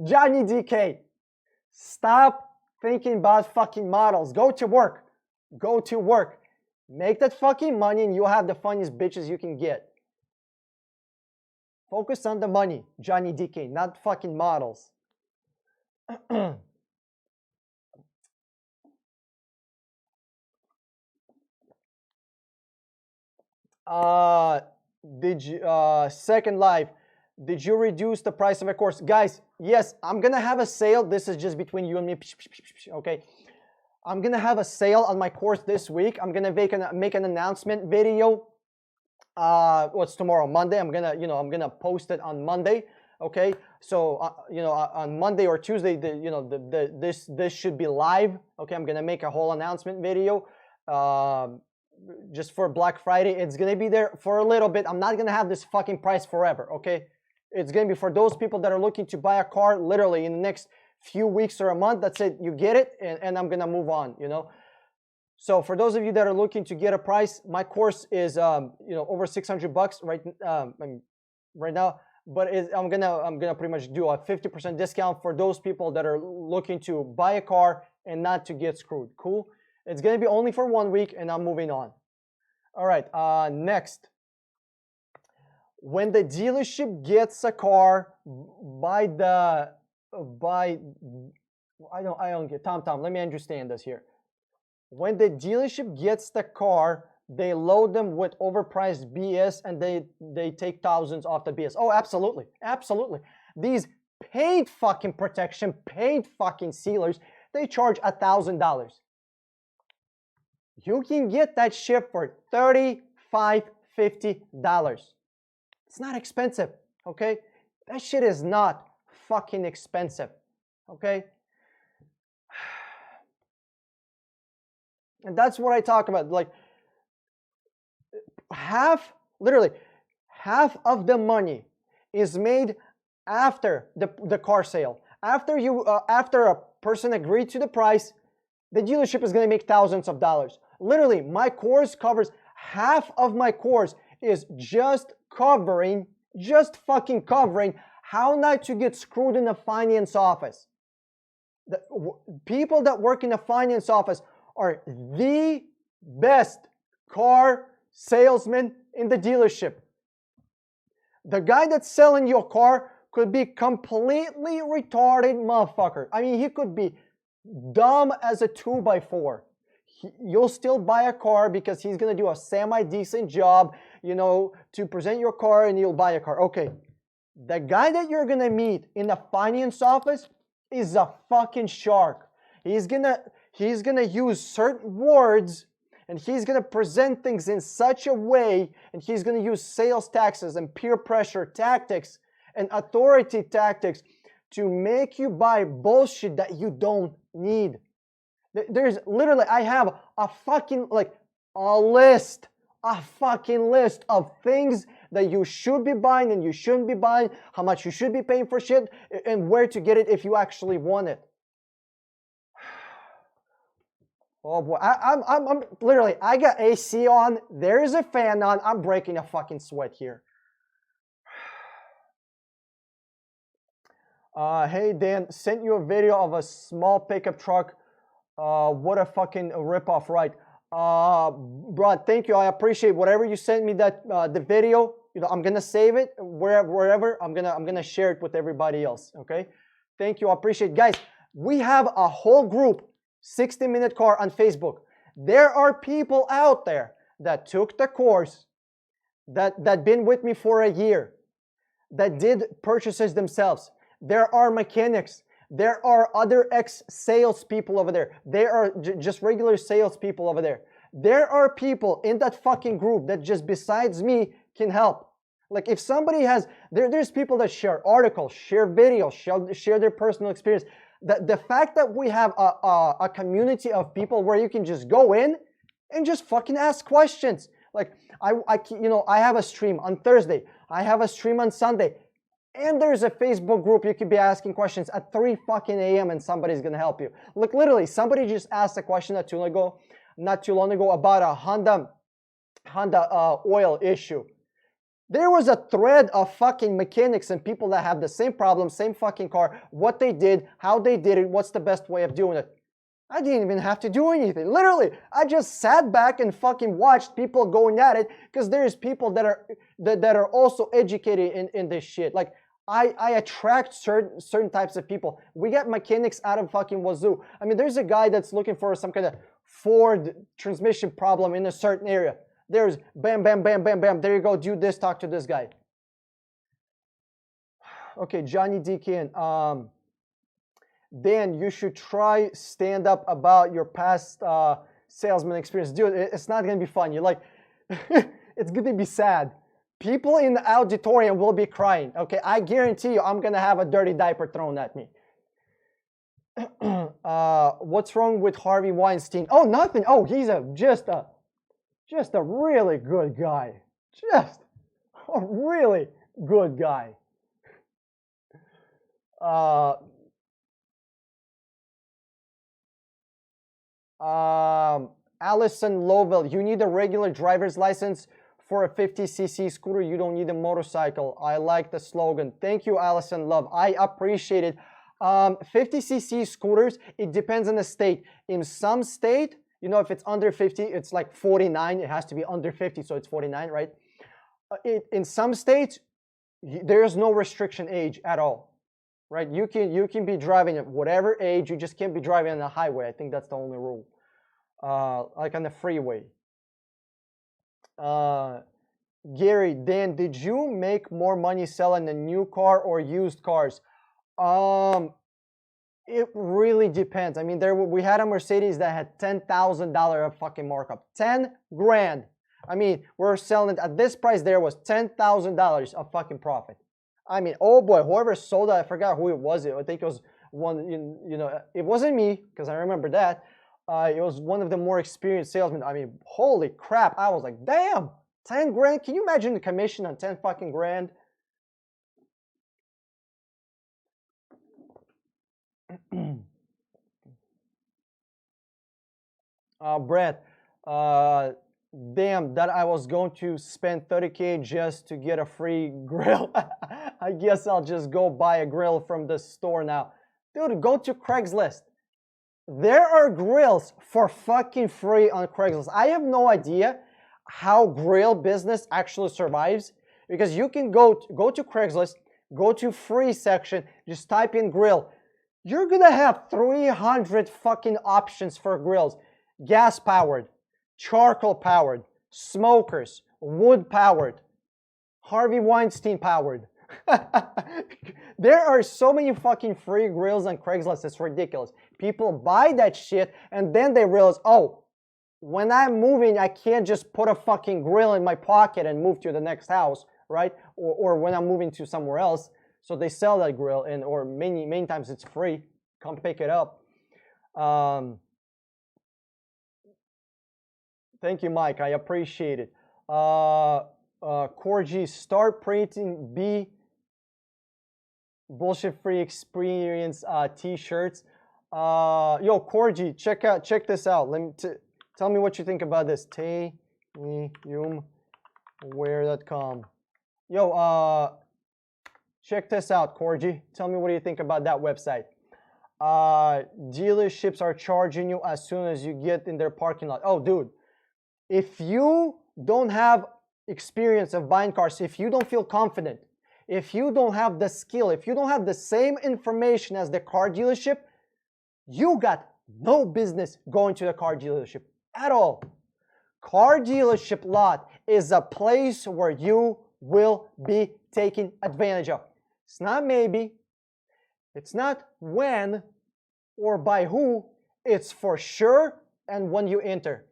Johnny DK, stop thinking about fucking models. Go to work. Go to work. Make that fucking money and you'll have the funniest bitches you can get. Focus on the money, Johnny DK, not fucking models. Second Life, did you reduce the price of a course? Guys, yes, I'm gonna have a sale. This is just between you and me, okay? I'm gonna have a sale on my course this week. I'm gonna make an announcement video. What's tomorrow? Monday. I'm gonna post it on Monday. Okay, so on Monday or Tuesday, this should be live. Okay, I'm gonna make a whole announcement video. Just for Black Friday. It's gonna be there for a little bit. I'm not gonna have this fucking price forever, okay? It's gonna be for those people that are looking to buy a car literally in the next few weeks or a month. That's it, you get it, and I'm gonna move on, you know? So for those of you that are looking to get a price, my course is over $600 right now, but I'm gonna pretty much do a 50% discount for those people that are looking to buy a car and not to get screwed. Cool? It's gonna be only for 1 week, and I'm moving on. All right, next. When the dealership gets a car I don't get, Tom, let me understand this here. When the dealership gets the car, they load them with overpriced BS and they take thousands off the BS. Oh, absolutely, absolutely. These paid fucking protection, paid fucking sealers, they charge $1,000. You can get that shit for $35, $50. It's not expensive, okay? That shit is not fucking expensive, okay? And that's what I talk about. Like, literally half of the money is made after the car sale. After a person agreed to the price, the dealership is going to make thousands of dollars. Literally, my course covers half of my course is just fucking covering how not to get screwed in the finance office. The people that work in the finance office are the best car salesmen in the dealership. The guy that's selling your car could be completely retarded motherfucker. I mean, he could be dumb as a 2x4. You'll still buy a car because he's gonna do a semi-decent job, you know, to present your car, and you'll buy a car. Okay, the guy that you're gonna meet in the finance office is a fucking shark. He's gonna use certain words, and he's gonna present things in such a way, and he's gonna use sales taxes and peer pressure tactics and authority tactics to make you buy bullshit that you don't need. There's literally, I have a fucking, like, a fucking list of things that you should be buying and you shouldn't be buying, how much you should be paying for shit, and where to get it if you actually want it. Oh boy, I'm literally, I got AC on, there is a fan on, I'm breaking a fucking sweat here. Hey Dan, sent you a video of a small pickup truck. What a fucking ripoff, right? Bro, thank you. I appreciate whatever you sent me, that the video. You know, I'm gonna save it wherever. I'm gonna share it with everybody else. Okay, thank you. I appreciate it. Guys. We have a whole group, 60-minute car on Facebook. There are people out there that took the course, that been with me for a year, that did purchases themselves. There are mechanics. There are other ex-salespeople over there. There are just regular salespeople over there. There are people in that fucking group that just besides me can help. Like if somebody has, there's people that share articles, share videos, share their personal experience. The fact that we have a community of people where you can just go in and just fucking ask questions. Like I have a stream on Thursday. I have a stream on Sunday. And there's a Facebook group you could be asking questions at 3 fucking a.m. and somebody's gonna help you. Look, literally, somebody just asked a question not too long ago about a Honda oil issue. There was a thread of fucking mechanics and people that have the same problem, same fucking car, what they did, how they did it, what's the best way of doing it. I didn't even have to do anything. Literally, I just sat back and fucking watched people going at it because there's people that are also educated in this shit. Like, I attract certain types of people. We get mechanics out of fucking wazoo. I mean, there's a guy that's looking for some kind of Ford transmission problem in a certain area. There's bam, bam, bam, bam, bam. There you go. Do this. Talk to this guy. Okay, Johnny Deakin. Dan, you should try stand up about your past salesman experience. Dude, it's not gonna be fun. You're like, it's gonna be sad. People in the auditorium will be crying. Okay, I guarantee you, I'm gonna have a dirty diaper thrown at me. What's wrong with Harvey Weinstein? Oh, nothing. Oh, he's just a really good guy. Just a really good guy. Allison Lovell, you need a regular driver's license for a 50cc scooter. You don't need a motorcycle. I like the slogan. Thank you, Allison Love. I appreciate it. 50cc scooters, it depends on the state. In some state, you know, if it's under 50, it's like 49. It has to be under 50, so it's 49, right? In some states, there's no restriction age at all, right? You can be driving at whatever age. You just can't be driving on the highway. I think that's the only rule. Like on the freeway. Gary, Dan, did you make more money selling a new car or used cars? It really depends. I mean, we had a Mercedes that had $10,000 of fucking markup. 10 grand. I mean, we're selling it at this price. There was $10,000 of fucking profit. I mean, oh boy, whoever sold it, I forgot who it was. I think it was one, you know, it wasn't me because I remember that. It was one of the more experienced salesmen. I mean, holy crap. I was like, damn, 10 grand. Can you imagine the commission on 10 fucking grand? Brett, damn, that I was going to spend $30K just to get a free grill. I guess I'll just go buy a grill from the store now. Dude, go to Craigslist. There are grills for fucking free on Craigslist. I have no idea how grill business actually survives because you can go to Craigslist, go to free section, just type in grill. You're gonna have 300 fucking options for grills. Gas powered, charcoal powered, smokers, wood powered, Harvey Weinstein powered. There are so many fucking free grills on Craigslist, it's ridiculous. People buy that shit and then they realize, oh, when I'm moving, I can't just put a fucking grill in my pocket and move to the next house, right? Or when I'm moving to somewhere else. So they sell that grill, and or many times it's free. Come pick it up. Thank you, Mike. I appreciate it. Corgi, start printing B bullshit-free experience t-shirts. Yo, Corgi, check this out. Tell me what you think about this. Tayumwear.com. Yo, check this out, Corgi. Tell me what do you think about that website. Dealerships are charging you as soon as you get in their parking lot. Oh, dude, if you don't have experience of buying cars, if you don't feel confident, if you don't have the skill, if you don't have the same information as the car dealership, you got no business going to the car dealership at all. Car dealership lot is a place where you will be taken advantage of. It's not maybe, it's not when or by who, it's for sure and when you enter.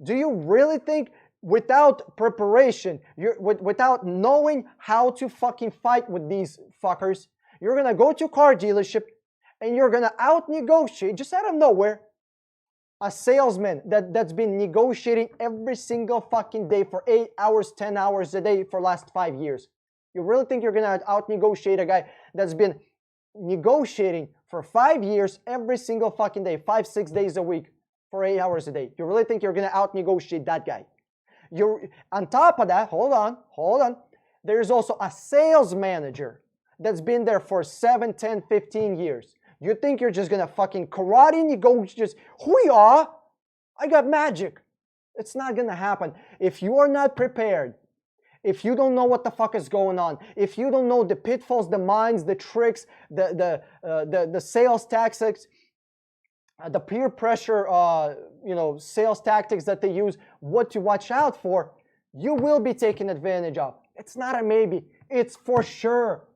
Do you really think without preparation, without knowing how to fucking fight with these fuckers, you're gonna go to a car dealership and you're gonna out-negotiate, just out of nowhere, a salesman that's been negotiating every single fucking day for 8 hours, 10 hours a day for the last 5 years? You really think you're gonna out-negotiate a guy that's been negotiating for 5 years every single fucking day, 5-6 days a week for 8 hours a day? You really think you're gonna out-negotiate that guy? On top of that, hold on. There's also a sales manager that's been there for 7, 10, 15 years. You think you're just gonna fucking karate negotiate, just, hoo-yah, I got magic. It's not gonna happen. If you are not prepared, if you don't know what the fuck is going on, if you don't know the pitfalls, the mines, the tricks, the sales tactics, the peer pressure, sales tactics that they use, what to watch out for, you will be taken advantage of. It's not a maybe, it's for sure.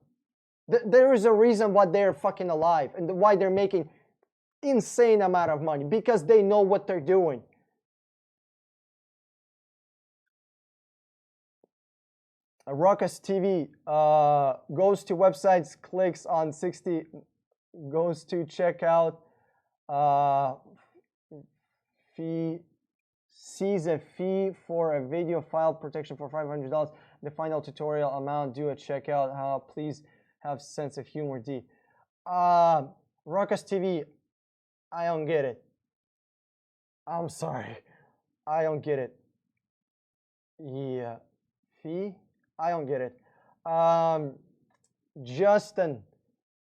There is a reason why they're fucking alive and why they're making insane amount of money, because they know what they're doing. Ruckus TV goes to websites, clicks on 60, goes to checkout, fee, sees a fee for a video file protection for $500. The final tutorial amount due at checkout. How please have sense of humor, D. Ruckus TV, I don't get it. I'm sorry, I don't get it. Yeah, fee, I don't get it. Justin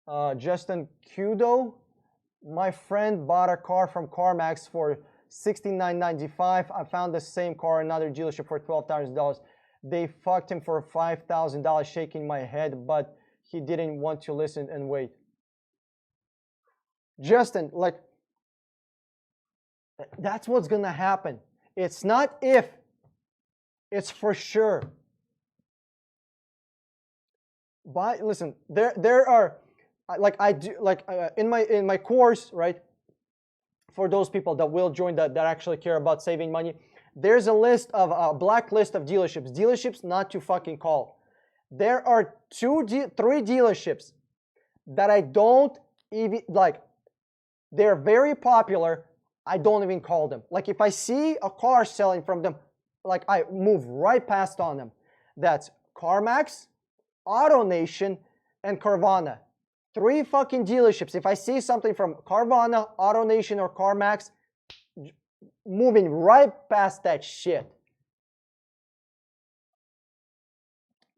Kudo, my friend bought a car from CarMax for $69.95. I found the same car in another dealership for $12,000. They fucked him for $5,000, shaking my head, but he didn't want to listen and wait. Justin, like, that's what's gonna happen. It's not if, it's for sure. But listen, there are, like I do, like in my course, right? For those people that will join that actually care about saving money, there's a list of a black list of dealerships not to fucking call. There are 3 dealerships that I don't even like. They're very popular. I don't even call them. Like if I see a car selling from them, like I move right past on them. That's CarMax, AutoNation, and Carvana. 3 fucking dealerships. If I see something from Carvana, AutoNation, or CarMax, moving right past that shit.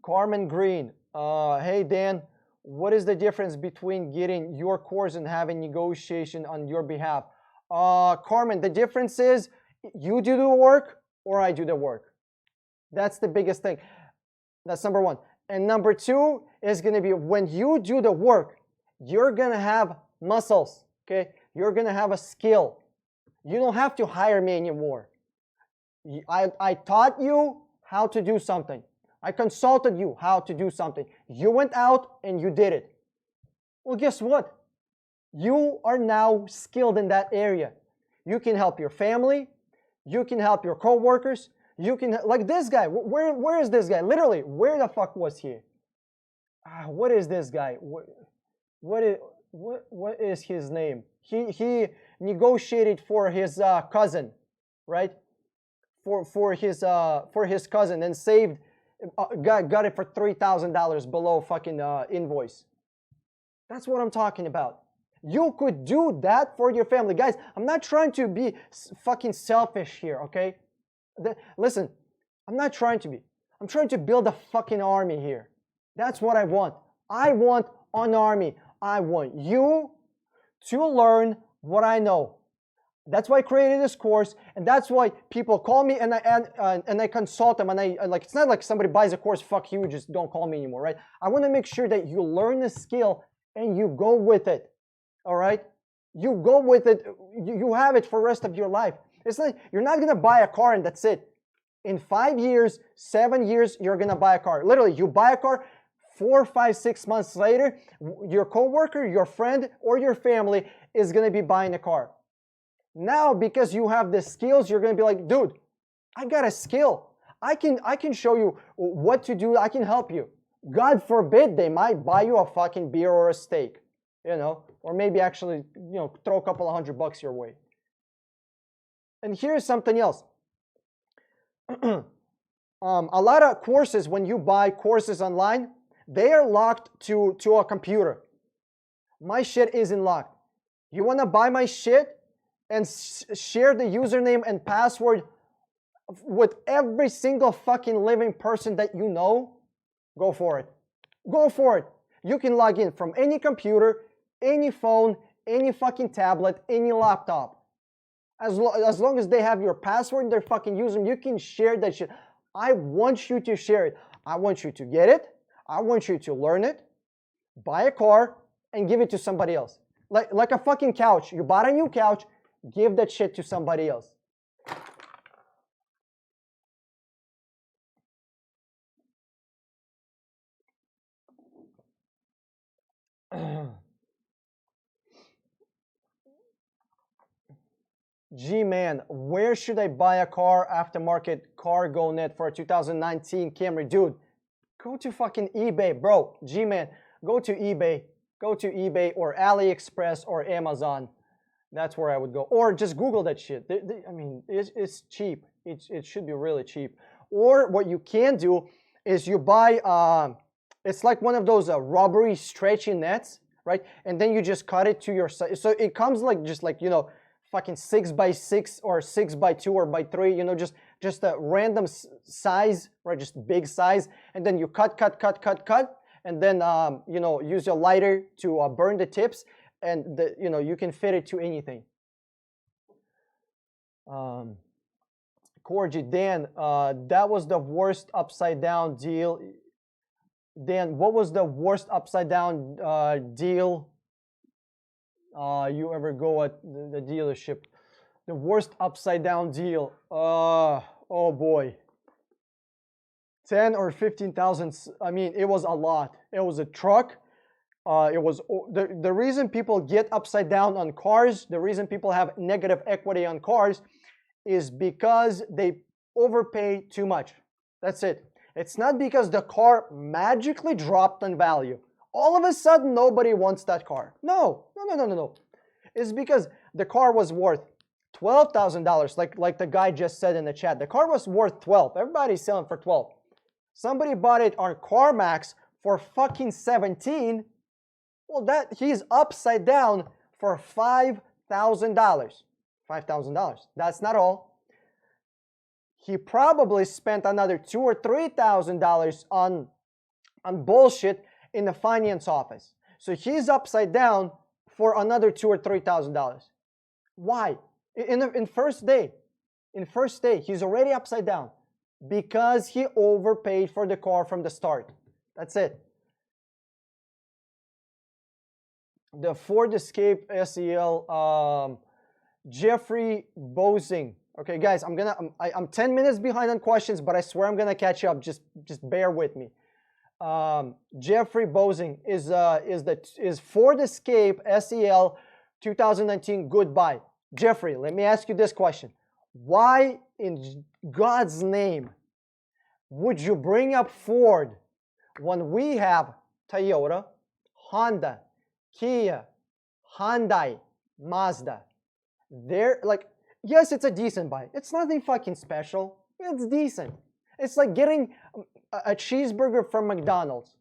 Carmen Green, hey Dan, what is the difference between getting your course and having negotiation on your behalf? Carmen, the difference is you do the work or I do the work. That's the biggest thing. That's number 1. And number 2 is going to be when you do the work, you're going to have muscles, okay? You're gonna have a skill. You don't have to hire me anymore. I taught you how to do something. I consulted you how to do something. You went out and you did it. Well, guess what? You are now skilled in that area. You can help your family. You can help your co-workers. You can, like this guy. Where is this guy? Literally, where the fuck was he? What is this guy? What is his name? He negotiated for his cousin, right? For his cousin, and saved, got it for $3,000 below fucking invoice. That's what I'm talking about. You could do that for your family. Guys, I'm not trying to be fucking selfish here, okay? Listen, I'm not trying to be. I'm trying to build a fucking army here. That's what I want. I want an army. I want you to learn what I know. That's why I created this course, and that's why people call me and I consult them, and I like, it's not like somebody buys a course, fuck you, just don't call me anymore, right? I want to make sure that you learn the skill and you go with it. All right? You go with it. You have it for the rest of your life. It's like you're not going to buy a car and that's it. In 5 years, 7 years, you're going to buy a car. Literally, you buy a car, 4, 5, 6 months later, your coworker, your friend, or your family is going to be buying a car. Now, because you have the skills, you're going to be like, dude, I got a skill. I can show you what to do. I can help you. God forbid they might buy you a fucking beer or a steak, you know, or maybe actually, you know, throw a couple of $100 your way. And here's something else. A lot of courses, when you buy courses online, they are locked to a computer. My shit isn't locked. You want to buy my shit and share the username and password with every single fucking living person that you know? Go for it. Go for it. You can log in from any computer, any phone, any fucking tablet, any laptop. As long as they have your password and their fucking username, you can share that shit. I want you to share it. I want you to get it. I want you to learn it, buy a car, and give it to somebody else. Like a fucking couch. You bought a new couch, give that shit to somebody else. G-Man, where should I buy a car aftermarket cargo net for a 2019 Camry? Dude, go to fucking eBay, bro. G-Man, go to eBay. Go to eBay or AliExpress or Amazon. That's where I would go. Or just Google that shit. I mean, it's cheap. It should be really cheap. Or what you can do is you buy, it's like one of those rubbery stretchy nets, right? And then you just cut it to your size. So it comes like, just like, you know, fucking 6x6 or 6x2 or by 3, you know, just a random size, right? Just big size. And then you cut. And then, you know, use your lighter to burn the tips. And, you know, you can fit it to anything. Corgi, Dan, that was the worst upside down deal. Dan, what was the worst upside down deal you ever go at the dealership? The worst upside down deal. Oh boy. 10 or 15,000. I mean, it was a lot. It was a truck. It was the reason people get upside down on cars, the reason people have negative equity on cars is because they overpay too much. That's it. It's not because the car magically dropped in value. All of a sudden, nobody wants that car. No. It's because the car was worth $12,000, like the guy just said in the chat. The car was worth 12. Everybody's selling for 12. Somebody bought it on CarMax for fucking 17. Well, that he's upside down for $5,000. $5,000. That's not all. He probably spent another $2,000 or $3,000 on bullshit in the finance office. So he's upside down for another $2,000 or $3,000. Why? In first day, he's already upside down because he overpaid for the car from the start. That's it. the Ford Escape SEL, Jeffrey Bosing. Okay, guys, I'm 10 minutes behind on questions, but I swear I'm gonna catch up. Just bear with me. Jeffrey Bosing is Ford Escape SEL 2019 goodbye. Jeffrey, let me ask you this question: why in God's name would you bring up Ford when we have Toyota, Honda, Kia, Hyundai, Mazda? They're like, yes, it's a decent buy. It's nothing fucking special. It's decent. It's like getting a cheeseburger from McDonald's.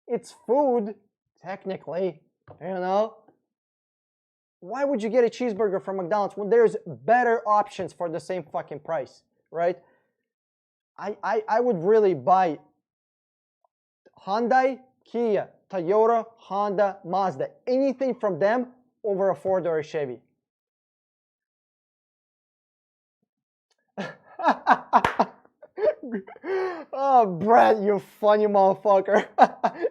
It's food, technically, you know. Why would you get a cheeseburger from McDonald's when there's better options for the same fucking price, right? I would really buy Hyundai, Kia, Toyota, Honda, Mazda, anything from them over a Ford or a Chevy. Oh, Brad, you funny motherfucker.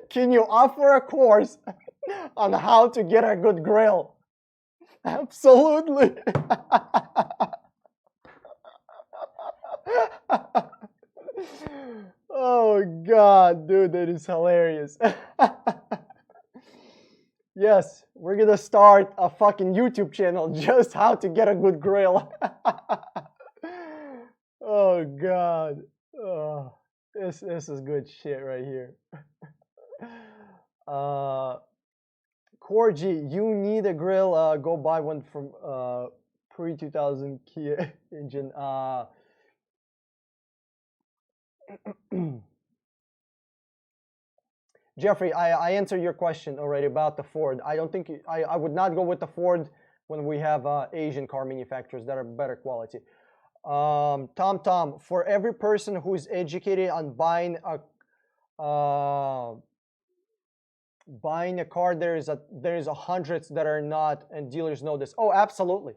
Can you offer a course on how to get a good grill? Absolutely. Oh, God, dude, that is hilarious. Yes, we're gonna start a fucking YouTube channel, just how to get a good grill. Oh, God. Oh, this is good shit right here. Corgi, you need a grill. Go buy one from pre-2000 Kia engine. Jeffrey, I answered your question already about the Ford. I don't think I would not go with the Ford when we have Asian car manufacturers that are better quality. Tom, for every person who is educated on buying a car, there is a hundreds that are not, and dealers know this. Oh, absolutely,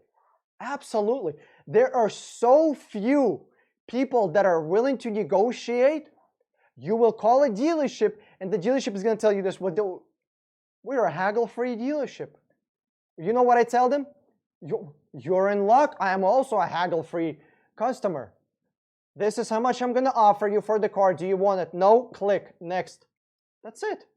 absolutely. There are so few people that are willing to negotiate. You will call a dealership, and the dealership is going to tell you this: we're a haggle-free dealership. You know what I tell them? You're in luck. I am also a haggle-free customer. This is how much I'm going to offer you for the car. Do you want it? No? Click. Next. That's it.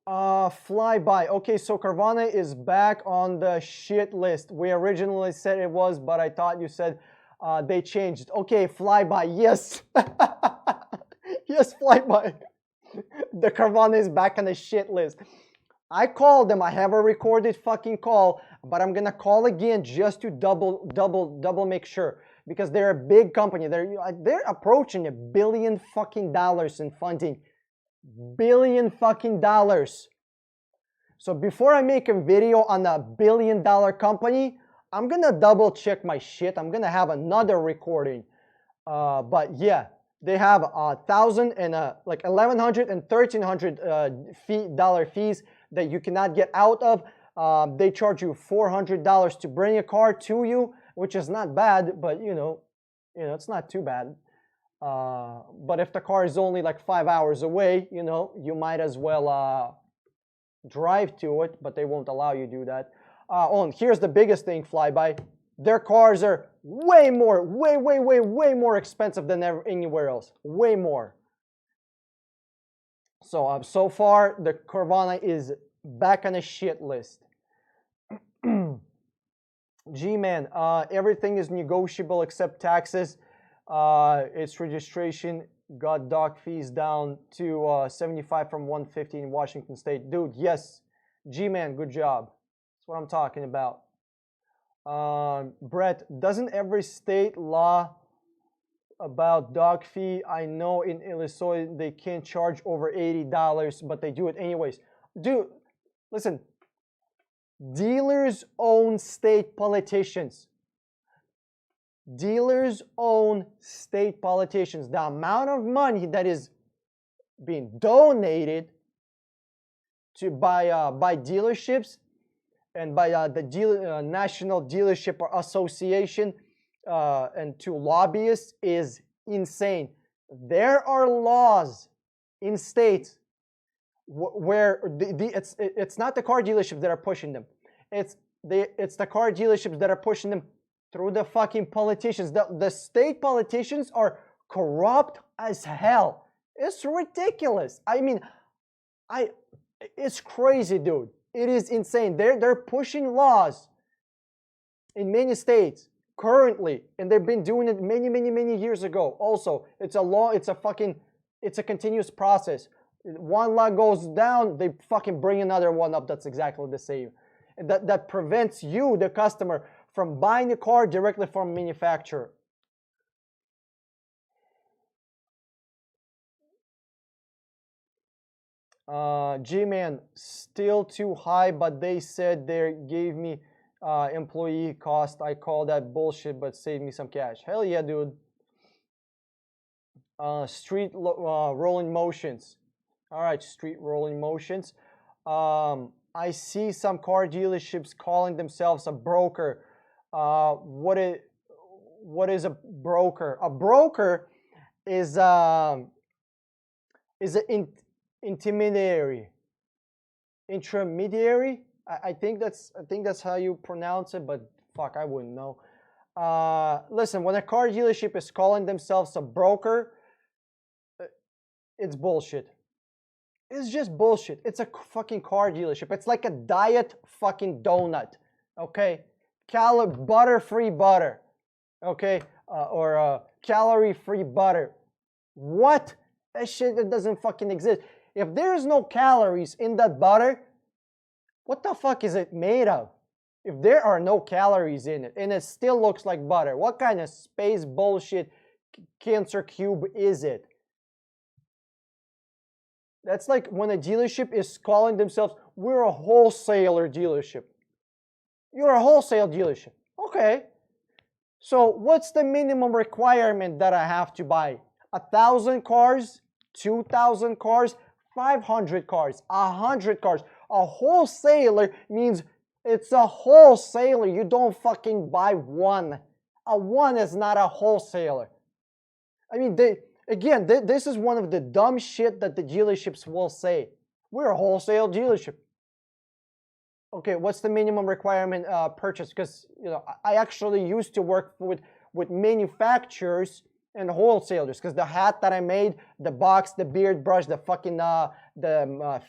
Flyby. Okay, so Carvana is back on the shit list. We originally said it was, but I thought you said they changed. Okay, Flyby. Yes. Yes, Flyby. The Carvana is back on the shit list. I called them. I have a recorded fucking call, but I'm gonna call again just to double make sure, because they're a big company. They're approaching $1 billion fucking in funding. $1 billion fucking. So before I make a video on a $1 billion company, I'm gonna double check my shit. I'm gonna have another recording. But yeah, they have $1,000 and like $1,100 and $1,300 fees that you cannot get out of. They charge you $400 to bring a car to you, which is not bad, but you know, it's not too bad. But if the car is only like 5 hours away, you know, you might as well drive to it, but they won't allow you to do that. And here's the biggest thing, Flyby. Their cars are way more expensive than anywhere else. Way more. So so far, the Carvana is back on a shit list. G-Man, everything is negotiable except taxes. Its registration got dock fees down to 75 from 150 in Washington State. Dude, yes. G-Man, good job. That's what I'm talking about. Brett, doesn't every state law about dock fee? I know in Illinois they can't charge over $80, but they do it anyways. Dude, listen. Dealers own state politicians. Dealers own state politicians. The amount of money that is being donated to by dealerships and by the National Dealership Association and to lobbyists is insane. There are laws in states where it's not the car dealerships that are pushing them. It's the car dealerships that are pushing them through the fucking politicians. The state politicians are corrupt as hell. It's ridiculous. I mean, it's crazy, dude. It is insane. They're pushing laws in many states currently, and they've been doing it many years ago. Also, it's a law. It's a continuous process. One law goes down, they fucking bring another one up that's exactly the same. That prevents you, the customer, from buying a car directly from manufacturer. G-Man, still too high, but they said they gave me employee cost. I call that bullshit, but saved me some cash. Hell yeah, dude. Street rolling motions. All right, street rolling motions. I see some car dealerships calling themselves a broker. What is a broker? A broker is an intermediary. I think that's how you pronounce it, but fuck, I wouldn't know. Listen, when a car dealership is calling themselves a broker, it's bullshit. It's just bullshit. It's a fucking car dealership. It's like a diet fucking donut, okay? Butter-free butter, okay? Or calorie-free butter. What? That shit that doesn't fucking exist. If there's no calories in that butter, what the fuck is it made of? If there are no calories in it and it still looks like butter, what kind of space bullshit cancer cube is it? That's like when a dealership is calling themselves, we're a wholesaler dealership. You're a wholesale dealership. Okay. So what's the minimum requirement that I have to buy? 1,000 cars, 2,000 cars, 500 cars, 100 cars. A wholesaler means it's a wholesaler. You don't fucking buy one. A one is not a wholesaler. I mean, this is one of the dumb shit that the dealerships will say. We're a wholesale dealership. Okay, what's the minimum requirement purchase? Because I actually used to work with manufacturers and wholesalers. Because the hat that I made, the box, the beard brush, the fucking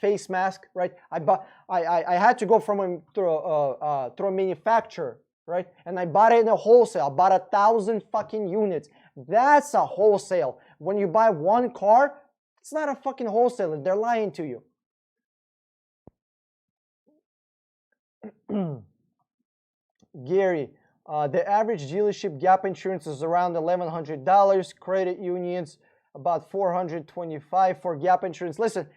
face mask, right? I had to go through a manufacturer, right? And I bought it in a wholesale. I bought 1,000 fucking units. That's a wholesale. When you buy one car, it's not a fucking wholesaler. They're lying to you. Gary, the average dealership gap insurance is around $1,100. Credit unions about $425 for gap insurance. Listen,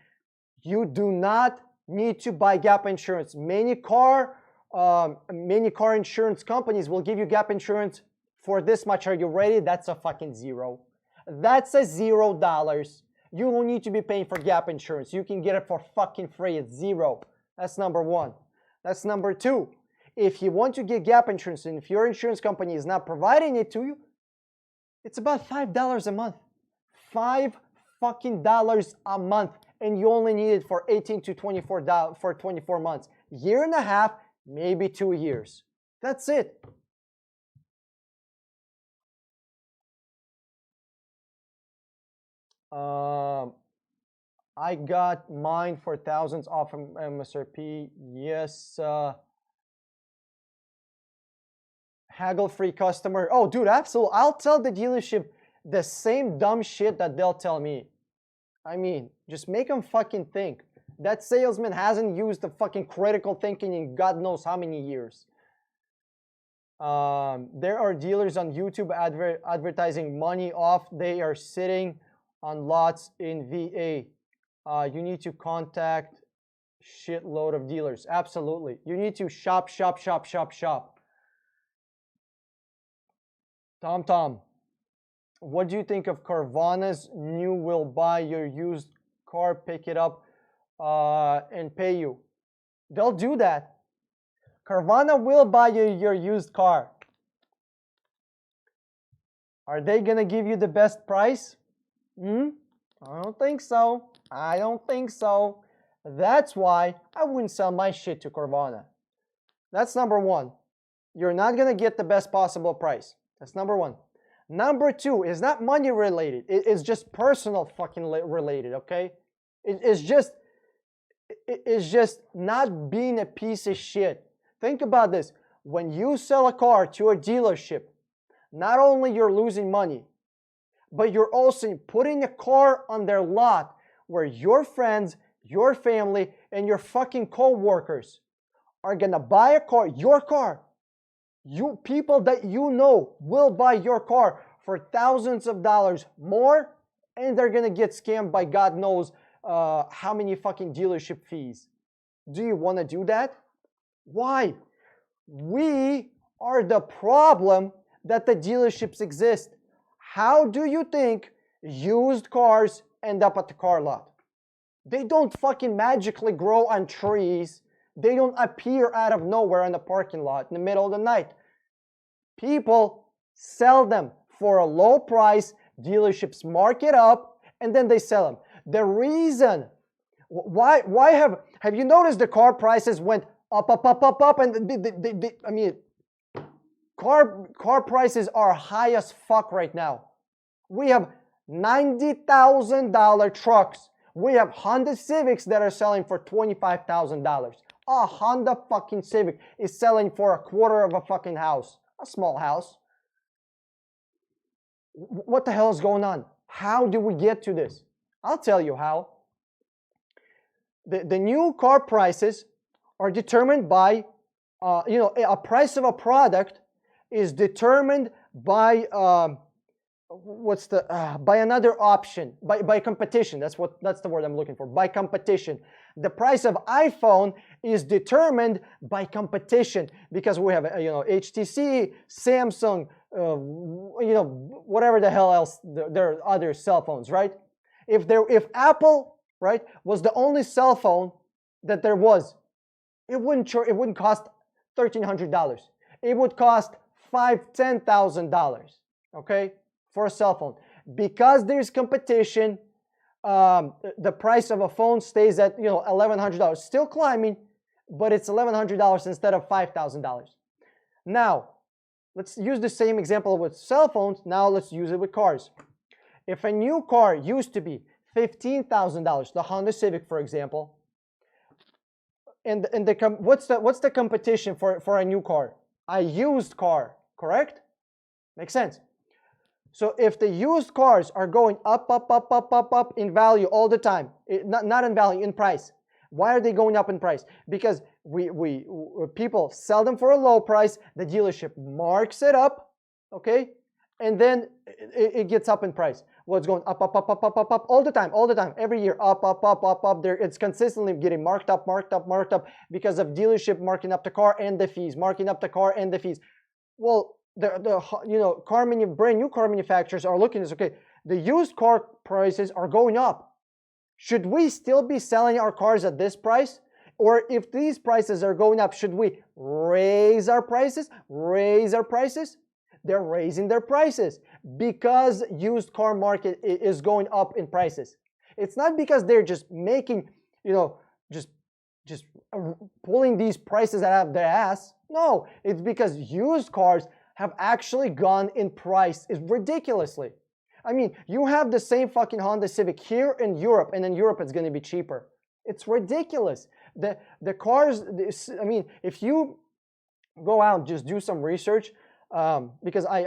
you do not need to buy gap insurance. Many car insurance companies will give you gap insurance for this much. Are you ready? That's a fucking zero. That's a $0. You don't need to be paying for gap insurance. You can get it for fucking free. It's zero. That's number one. That's number two. If you want to get gap insurance and if your insurance company is not providing it to you, it's about $5 a month. $5 fucking dollars a month. And you only need it for 18 to 24 months. Year and a half, maybe 2 years. That's it. I got mine for thousands off from MSRP. Yes. Haggle-free customer. Oh, dude, absolutely. I'll tell the dealership the same dumb shit that they'll tell me. I mean, just make them fucking think. That salesman hasn't used the fucking critical thinking in God knows how many years. There are dealers on YouTube advertising money off. They are sitting on lots in VA. You need to contact shitload of dealers. Absolutely. You need to shop. Tom, what do you think of Carvana's new will buy your used car, pick it up, and pay you? They'll do that. Carvana will buy you your used car. Are they gonna give you the best price? I don't think so. I don't think so. That's why I wouldn't sell my shit to Carvana. That's number one. You're not going to get the best possible price. That's number one. Number two is not money related. It's just personal fucking related, okay? It's just not being a piece of shit. Think about this. When you sell a car to a dealership, not only you're losing money, but you're also putting a car on their lot where your friends, your family, and your fucking co-workers are gonna buy a car, your car. You people that you know will buy your car for thousands of dollars more, and they're gonna get scammed by God knows how many fucking dealership fees. Do you want to do that? Why? We are the problem that the dealerships exist. How do you think used cars end up at the car lot? They don't fucking magically grow on trees. They don't appear out of nowhere in the parking lot in the middle of the night. People sell them for a low price. Dealerships mark it up and then they sell them. The reason why have you noticed the car prices went up, and I mean, car prices are high as fuck right now. We have $90,000 trucks. We have Honda Civics that are selling for $25,000. A Honda fucking Civic is selling for a quarter of a fucking house, a small house. What the hell is going on? How do we get to this? I'll tell you how. The new car prices are determined by, a price of a product is determined by by another option, by competition. That's the word I'm looking for. By competition. The price of iPhone is determined by competition because we have HTC, Samsung, whatever the hell else there are other cell phones, right? If Apple, right, was the only cell phone that there was, it wouldn't cost $1,300. It would cost $10,000, okay, for a cell phone. Because there's competition, the price of a phone stays at $1,100, still climbing, but it's $1,100 instead of $5,000. Now, let's use the same example with cell phones. Now let's use it with cars. If a new car used to be $15,000, the Honda Civic, for example, and what's the competition for a new car? A used car, correct? Makes sense. So if the used cars are going up in value all the time, not in value, in price. Why are they going up in price? Because people sell them for a low price, the dealership marks it up, okay? And then it gets up in price. Well, it's going up all the time, every year, up. There, it's consistently getting marked up because of dealership marking up the car and the fees, marking up the car and the fees. Well, brand new car manufacturers are looking at this. Okay, the used car prices are going up. Should we still be selling our cars at this price? Or if these prices are going up, should we raise our prices? They're raising their prices because used car market is going up in prices. It's not because they're just making, just pulling these prices out of their ass. No, it's because used cars have actually gone in price ridiculously. I mean, you have the same fucking Honda Civic here in Europe, and in Europe it's going to be cheaper. It's ridiculous. The cars, I mean, if you go out and just do some research, because I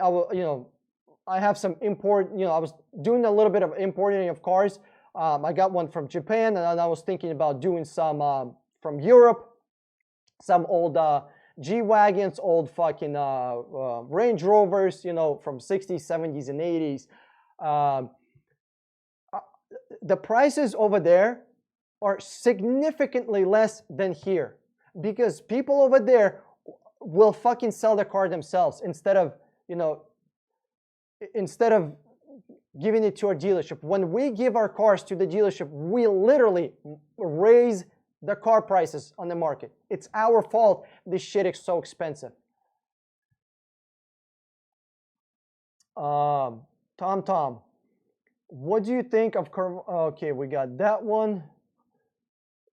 have some import, I was doing a little bit of importing of cars. I got one from Japan, and I was thinking about doing some from Europe, some old G-Wagons, old fucking Range Rovers, from 60s, 70s, and 80s. The prices over there are significantly less than here because people over there will fucking sell the car themselves instead of giving it to our dealership. When we give our cars to the dealership, we literally raise the car prices on the market. It's our fault this shit is so expensive. Tom, What do you think of okay, we got that one.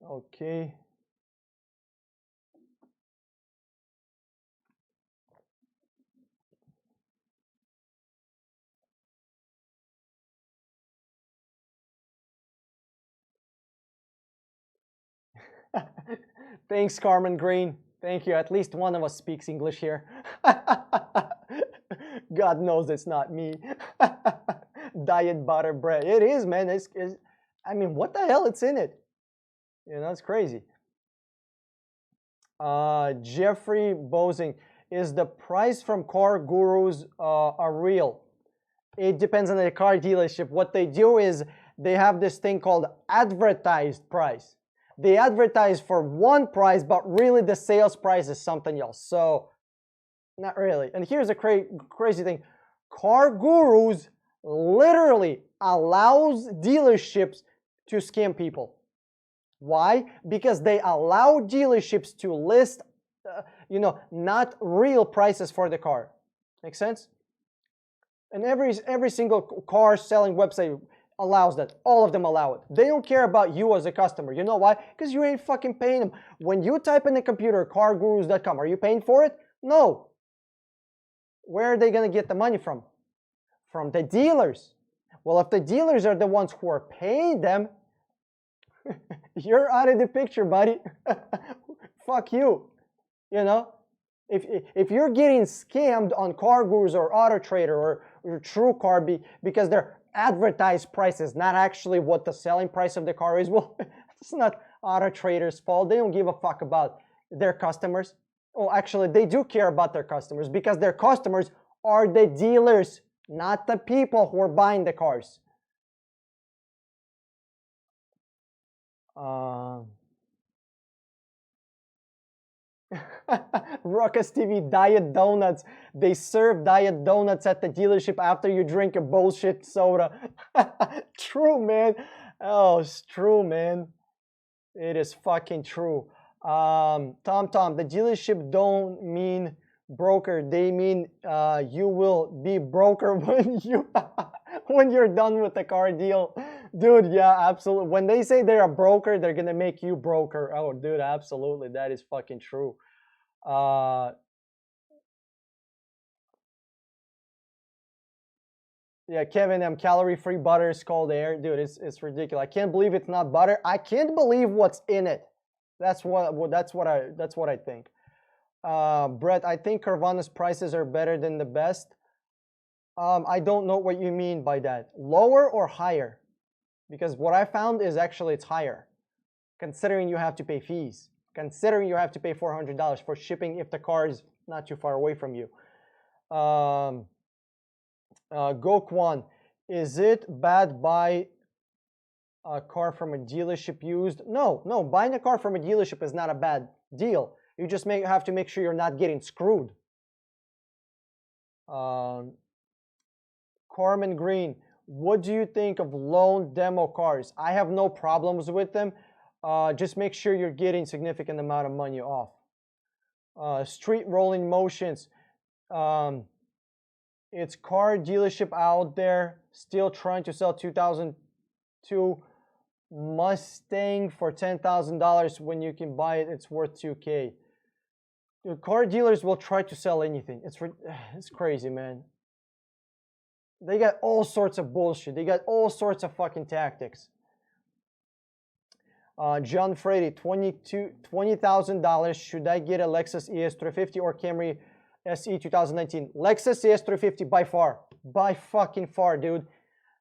Okay. Thanks, Carmen Green. Thank you. At least one of us speaks English here. God knows it's not me. Diet butter bread. It is, man. I mean, what the hell? It's in it. You know, it's crazy. Jeffrey Bosing, is the price from car gurus a real? It depends on the car dealership. What they do is they have this thing called advertised price. They advertise for one price, but really the sales price is something else. So, not really. And here's a crazy thing. Car gurus literally allows dealerships to scam people. Why? Because they allow dealerships to list, not real prices for the car. Make sense? And every single car selling website allows that. All of them allow it. They don't care about you as a customer. You know why? Because you ain't fucking paying them. When you type in the computer cargurus.com, are you paying for it? No. Where are they going to get the money from? From the dealers. Well, if the dealers are the ones who are paying them, you're out of the picture, buddy. Fuck you. You know? If you're getting scammed on Car Gurus or Auto Trader or TrueCar because they're advertised prices, not actually what the selling price of the car is, well, it's not Auto Trader's fault. They don't give a fuck about their customers. Oh, actually, they do care about their customers because their customers are the dealers, not the people who are buying the cars. Ruckus TV, diet donuts. They serve diet donuts at the dealership after you drink a bullshit soda. True, man. Oh, it's true, man. It is fucking true. Tom, the dealership don't mean broker. They mean you will be broker when you're done with the car deal. Dude, yeah, absolutely. When they say they're a broker, they're gonna make you broker. Oh, dude, absolutely. That is fucking true. Yeah, Kevin, calorie-free butter is called air. Dude, it's ridiculous. I can't believe it's not butter. I can't believe what's in it. That's what I think. Brett, I think Carvana's prices are better than the best. I don't know what you mean by that. Lower or higher? Because what I found is actually it's higher, considering you have to pay fees, considering you have to pay $400 for shipping if the car is not too far away from you. Gokwan, is it bad buy a car from a dealership used? No, buying a car from a dealership is not a bad deal. You just have to make sure you're not getting screwed. Carmen Green, what do you think of loan demo cars? I have no problems with them. Just make sure you're getting significant amount of money off. Street rolling motions. It's car dealership out there still trying to sell 2002 Mustang for $10,000 when you can buy it. It's worth $2K. The car dealers will try to sell anything. It's crazy, man. They got all sorts of bullshit. They got all sorts of fucking tactics. John Frady, $20,000. Should I get a Lexus ES350 or Camry SE 2019? Lexus ES350 by far. By fucking far, dude.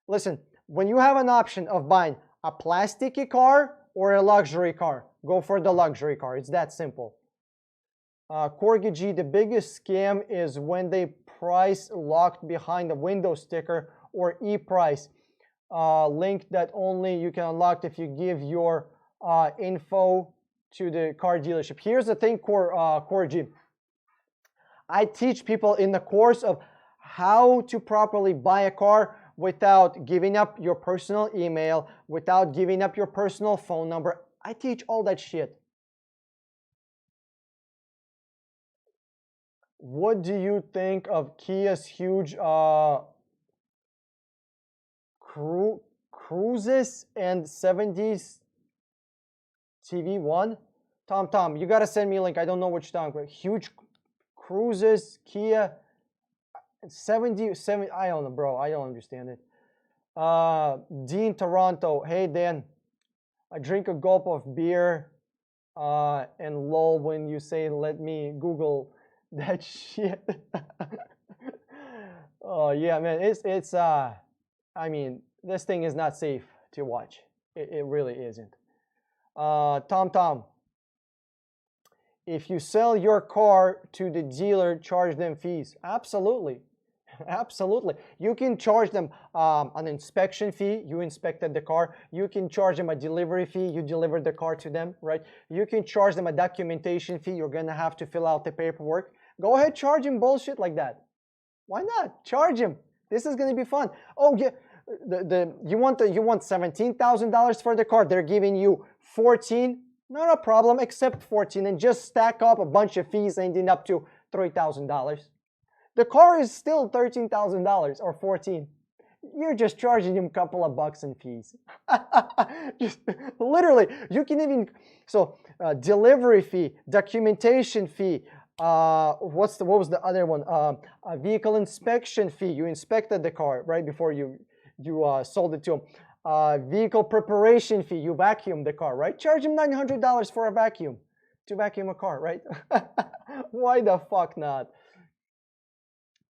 Listen, when you have an option of buying a plasticky car or a luxury car, go for the luxury car. It's that simple. Corgi G, the biggest scam is when they price locked behind a window sticker or e-price link that only you can unlock if you give your info to the car dealership. Here's the thing, Corgi. I teach people in the course of how to properly buy a car without giving up your personal email, without giving up your personal phone number. I teach all that shit. What do you think of Kia's huge Cruises and 70s TV1. Tom, you gotta send me a link. I don't know which time. Huge Cruises, Kia, 70. I don't know, bro. I don't understand it. Dean Toronto. Hey, Dan. I drink a gulp of beer and lol when you say let me Google that shit. Oh yeah, man. It's I mean, this thing is not safe to watch. It really isn't. Tom, if you sell your car to the dealer, charge them fees. Absolutely. Absolutely. You can charge them an inspection fee. You inspected the car. You can charge them a delivery fee. You delivered the car to them, right? You can charge them a documentation fee. You're going to have to fill out the paperwork. Go ahead, charge him bullshit like that. Why not? Charge him. This is going to be fun. Oh, yeah. You want $17,000 for the car. They're giving you 14. Not a problem, accept 14 and just stack up a bunch of fees ending up to $3,000. The car is still $13,000 or 14. You're just charging him a couple of bucks in fees. Just literally, you can even delivery fee, documentation fee. What was the other one? A vehicle inspection fee. You inspected the car right before you sold it to him. Vehicle preparation fee. You vacuum the car, right? Charge him $900 for a vacuum to vacuum a car, right? Why the fuck not?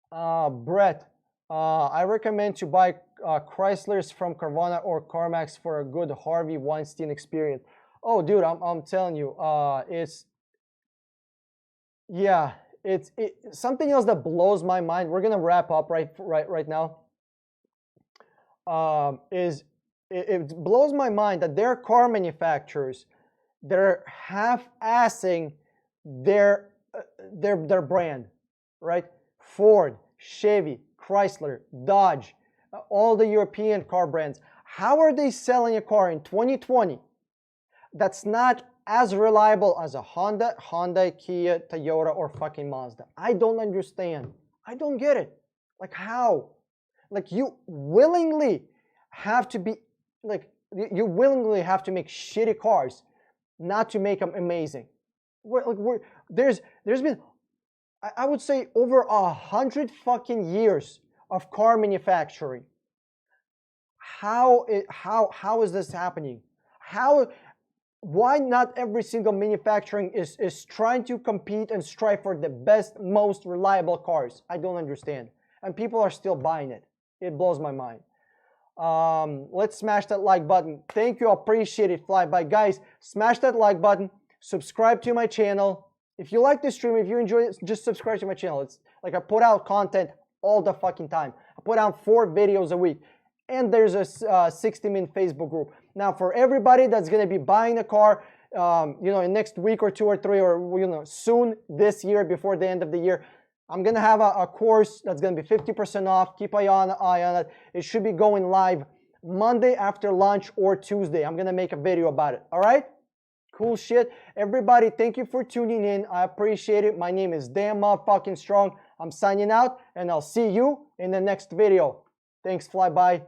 Brett, I recommend to buy Chryslers from Carvana or CarMax for a good Harvey Weinstein experience. Oh, dude, I'm telling you, it's something else that blows my mind. We're gonna wrap up right now. It blows my mind that there are car manufacturers that are half-assing their brand, right? Ford, Chevy, Chrysler, Dodge, all the European car brands. How are they selling a car in 2020 that's not as reliable as a Honda, Kia, Toyota, or fucking Mazda? I don't understand. I don't get it. Like how? Like you willingly have to be you willingly have to make shitty cars, not to make them amazing. There's been, I would say, over 100 fucking years of car manufacturing. How is this happening? Why not every single manufacturing is trying to compete and strive for the best, most reliable cars? I don't understand. And people are still buying it. It blows my mind. Let's smash that like button. Thank you. Appreciate it. Flyby. Guys, smash that like button. Subscribe to my channel. If you like this stream, if you enjoy it, just subscribe to my channel. It's like I put out content all the fucking time. I put out 4 videos a week. And there's a 60-minute Facebook group. Now, for everybody that's going to be buying a car, in next week or 2 or 3 or, soon this year before the end of the year, I'm going to have a course that's going to be 50% off. Keep an eye on it. It should be going live Monday after lunch or Tuesday. I'm going to make a video about it. All right? Cool shit. Everybody, thank you for tuning in. I appreciate it. My name is Dan Motherfucking Strong. I'm signing out, and I'll see you in the next video. Thanks, Flyby.